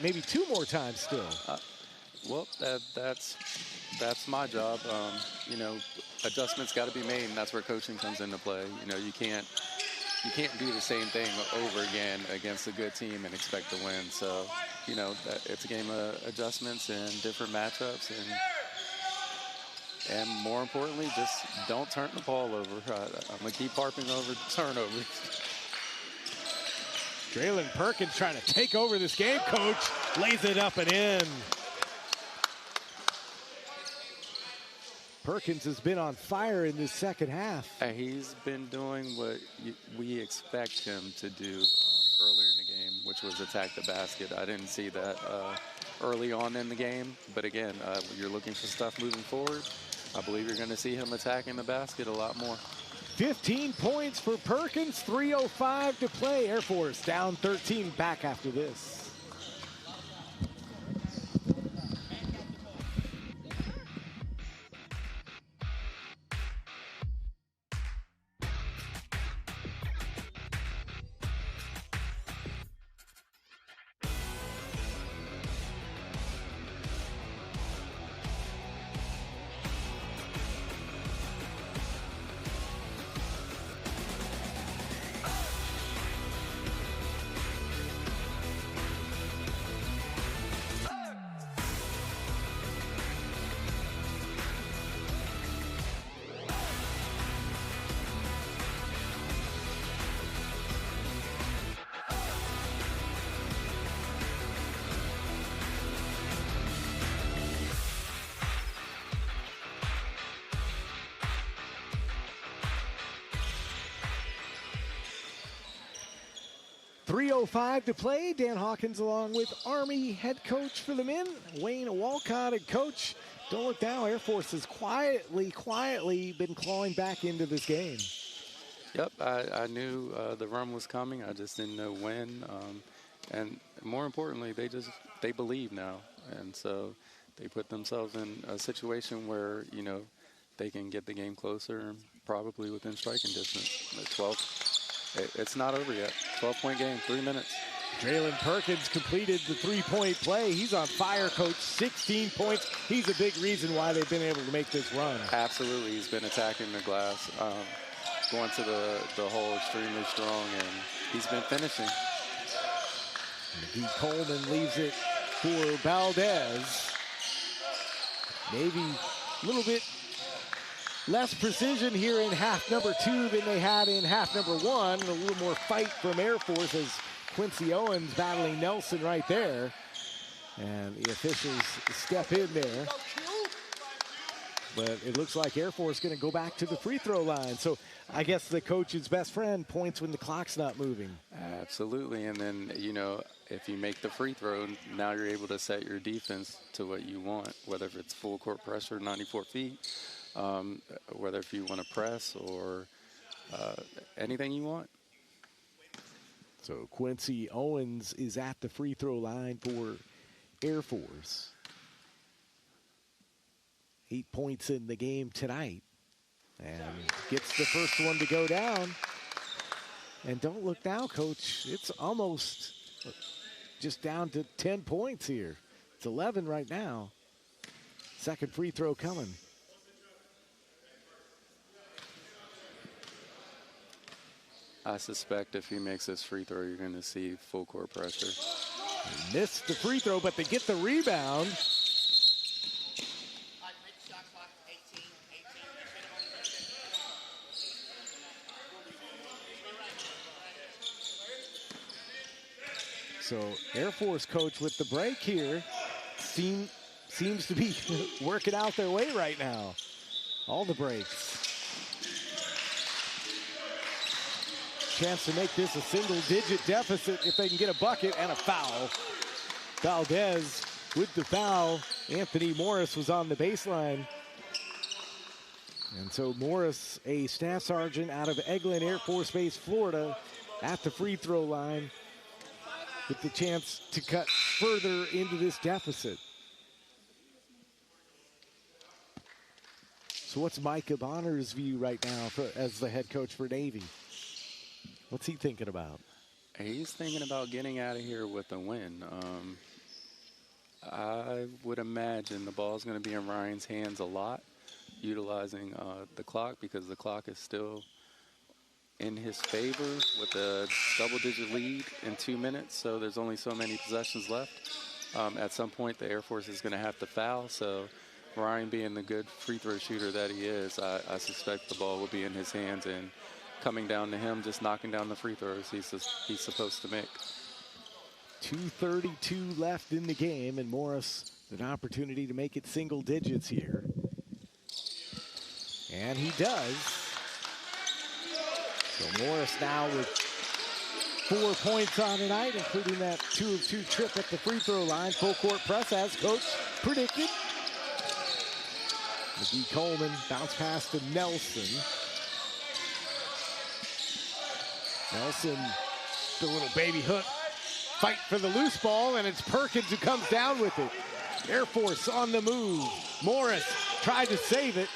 maybe 2 more times still? Well, that's my job. Adjustments got to be made, and that's where coaching comes into play. You can't do the same thing over again against a good team and expect to win. So, it's a game of adjustments and different matchups, and more importantly, just don't turn the ball over. I'm gonna keep harping over turnovers. Draylon Perkins trying to take over this game, coach. Lays it up and in. Perkins has been on fire in this second half. He's been doing what we expect him to do earlier in the game, which was attack the basket. I didn't see that early on in the game, but again, you're looking for stuff moving forward. I believe you're going to see him attacking the basket a lot more. 15 points for Perkins, 3:05 to play. Air Force down 13, back after this. 3:05 to play. Dan Hawkins along with Army head coach for the men, Wayne Walcott, and coach. Don't look now, Air Force has quietly been clawing back into this game. Yep, I knew the run was coming. I just didn't know when. And more importantly, they believe now. And so they put themselves in a situation where, you know, they can get the game closer and probably within striking distance. The 12, it's not over yet. 12-point game, 3 minutes. Draylen Perkins completed the three-point play. He's on fire, coach. 16 points. He's a big reason why they've been able to make this run. Absolutely. He's been attacking the glass, going to the hole extremely strong, and he's been finishing. McGee Coleman leaves it for Valdez. Maybe a little bit less precision here in half number 2 than they had in half number 1. A little more fight from Air Force as Quincy Owens battling Nelson right there. And the officials step in there. But it looks like Air Force going to go back to the free throw line. So I guess the coach's best friend points when the clock's not moving. Absolutely. And then, you know, if you make the free throw, now you're able to set your defense to what you want, whether it's full court pressure, 94 feet, whether if you want to press or anything you want. So Quincy Owens is at the free throw line for Air Force. 8 points in the game tonight. And gets the first one to go down. And don't look now, coach. It's almost just down to 10 points here. It's 11 right now. Second free throw coming. I suspect if he makes this free throw, you're going to see full court pressure. They missed the free throw, but they get the rebound. So Air Force coach with the break here seems to be working out their way right now. All the breaks. Chance to make this a single-digit deficit if they can get a bucket and a foul. Valdez with the foul. Anthony Morris was on the baseline. And so Morris, a staff sergeant out of Eglin Air Force Base, Florida, at the free throw line with the chance to cut further into this deficit. So what's Micah Bonner's view right now as the head coach for Navy? What's he thinking about? He's thinking about getting out of here with a win. I would imagine the ball's going to be in Ryan's hands a lot, utilizing the clock because the clock is still in his favor with a double-digit lead in 2 minutes, so there's only so many possessions left. At some point, the Air Force is going to have to foul, so Ryan being the good free throw shooter that he is, I suspect the ball will be in his hands and coming down to him, just knocking down the free throws he's supposed to make. 2:32 left in the game, and Morris an opportunity to make it single digits here. And he does. So Morris now with 4 points on tonight, including that 2 of 2 trip at the free throw line. Full court press as coach predicted. McGee Coleman bounce pass to Nelson. Nelson, the little baby hook, fight for the loose ball, and it's Perkins who comes down with it. Air Force on the move. Morris tried to save it.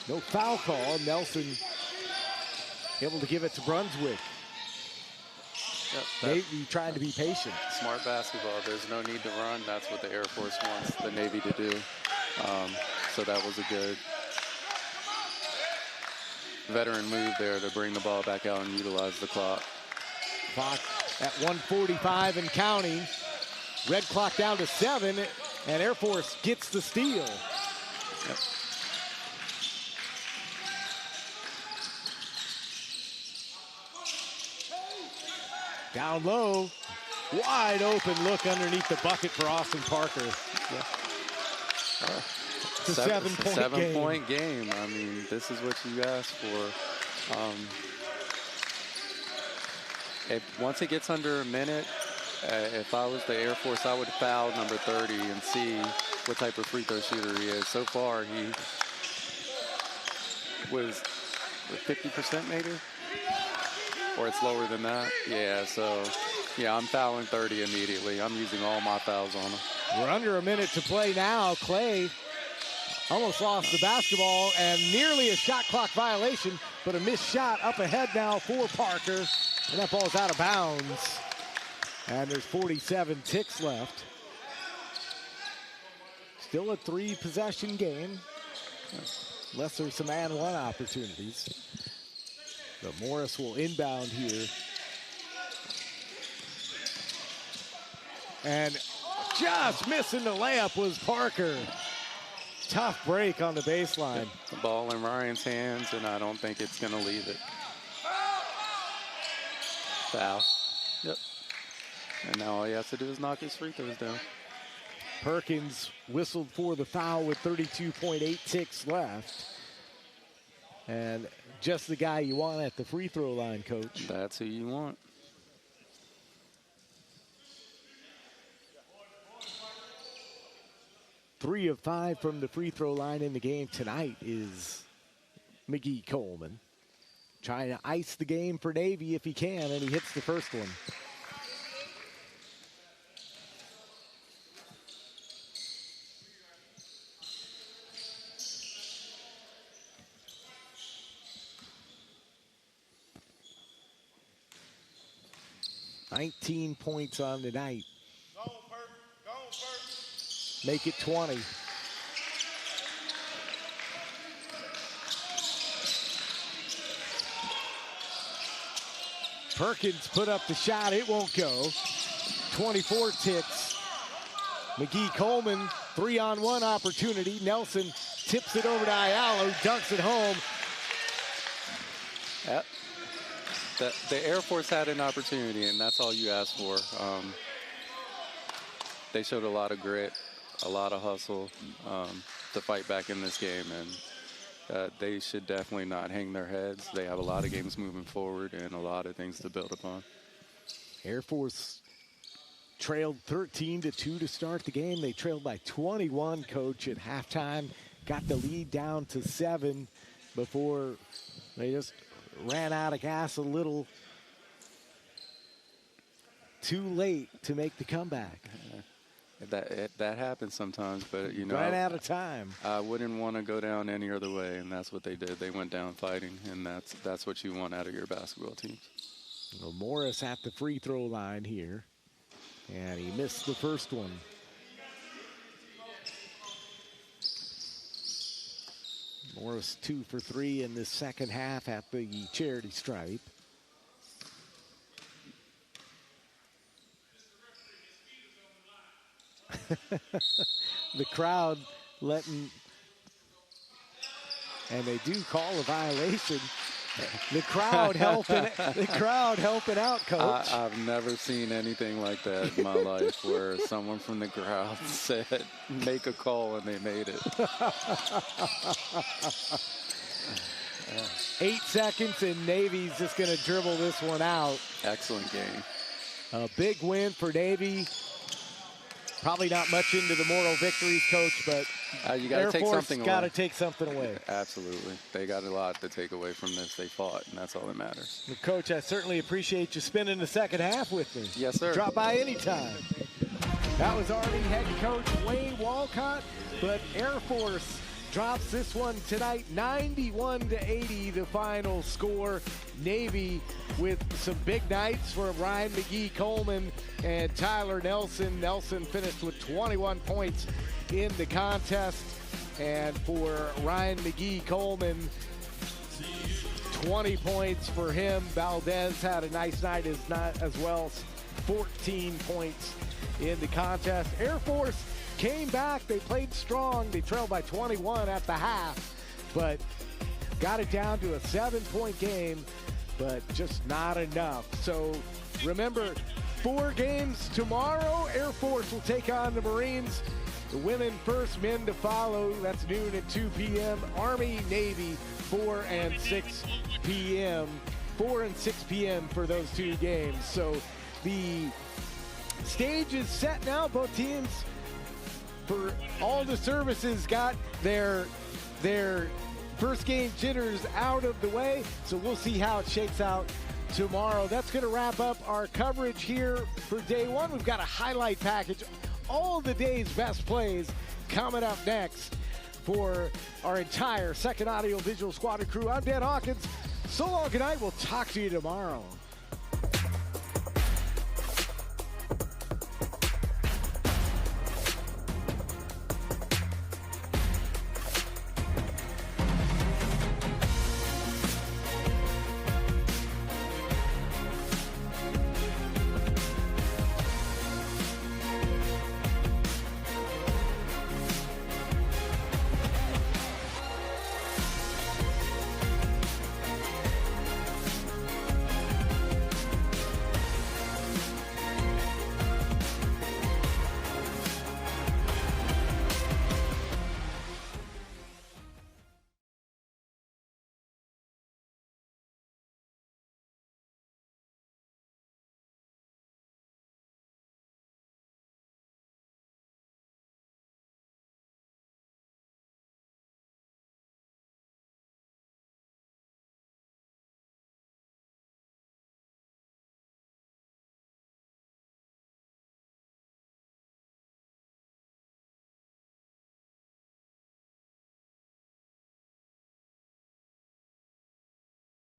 No foul call. Nelson able to give it to Brunswick. Yep, Navy trying to be patient. Smart basketball. There's no need to run. That's what the Air Force wants the Navy to do. So that was a good veteran move there to bring the ball back out and utilize the clock. Clock at 1:45 and counting. Red clock down to 7, and Air Force gets the steal. Yep. Down low, wide open look underneath the bucket for Austin Parker. Yeah. It's a 7-point game. I mean, this is what you asked for. Once it gets under a minute, if I was the Air Force, I would foul number 30 and see what type of free throw shooter he is. So far, he was 50% maybe, or it's lower than that. Yeah, so yeah, I'm fouling 30 immediately. I'm using all my fouls on him. We're under a minute to play now. Clay almost lost the basketball and nearly a shot clock violation, but a missed shot up ahead now for Parker, and that ball's out of bounds. And there's 47 ticks left. Still a 3-possession game, unless there's some and one opportunities. But Morris will inbound here. And just missing the layup was Parker. Tough break on the baseline. The ball in Ryan's hands, and I don't think it's going to leave it. Foul. Yep. And now all he has to do is knock his free throws down. Perkins whistled for the foul with 32.8 ticks left. And just the guy you want at the free throw line, Coach. That's who you want. Three of 5 from the free throw line in the game tonight is McGee Coleman. Trying to ice the game for Navy if he can, and he hits the first one. $19 points on the night. Make it 20. Perkins put up the shot. It won't go. 24 ticks. McGee Coleman, 3-on-1 opportunity. Nelson tips it over to Ayala, who dunks it home. Yep. The Air Force had an opportunity, and that's all you ask for. They showed a lot of grit, a lot of hustle to fight back in this game, and they should definitely not hang their heads. They have a lot of games moving forward and a lot of things to build upon. Air Force trailed 13-2 to start the game. They trailed by 21, Coach, at halftime. Got the lead down to 7 before they just ran out of gas a little too late to make the comeback. That happens sometimes, but you know, ran out of time. I wouldn't want to go down any other way, and that's what they did. They went down fighting, and that's what you want out of your basketball teams. Well, Morris at the free throw line here, and he missed the first one. Morris 2 for 3 in the second half at the charity stripe. The crowd letting, and they do call a violation. The crowd helping. The crowd helping out, Coach. I've never seen anything like that in my life, where someone from the crowd said, "Make a call," and they made it. 8 seconds, and Navy's just going to dribble this one out. Excellent game. A big win for Navy. Probably not much into the moral victories, Coach, but you got to take something away. Got to take something away. Absolutely. They got a lot to take away from this. They fought, and that's all that matters. Well, Coach, I certainly appreciate you spending the second half with me. Yes, sir. Drop by anytime. That was Army head coach Wayne Walcott, but Air Force drops this one tonight, 91-80, the final score. Navy with some big nights for Ryan McGee Coleman and Tyler Nelson. Nelson finished with 21 points in the contest. And for Ryan McGee Coleman, 20 points for him. Valdez had a nice night as well, 14 points in the contest. Air Force came back. They played strong. They trailed by 21 at the half, but got it down to a 7-point game, but just not enough. So remember, 4 games tomorrow. Air Force will take on the Marines. The women first, men to follow. That's noon and 2 p.m. Army, Navy, 4 and 6 p.m. 4 and 6 p.m. for those 2 games. So the stage is set now. Both teams, for all the services, got their first game jitters out of the way. So we'll see how it shakes out tomorrow. That's going to wrap up our coverage here for day 1. We've got a highlight package, all the day's best plays coming up next for our entire second audio visual squad and crew. I'm Dan Hawkins. So long, good night. We'll talk to you tomorrow.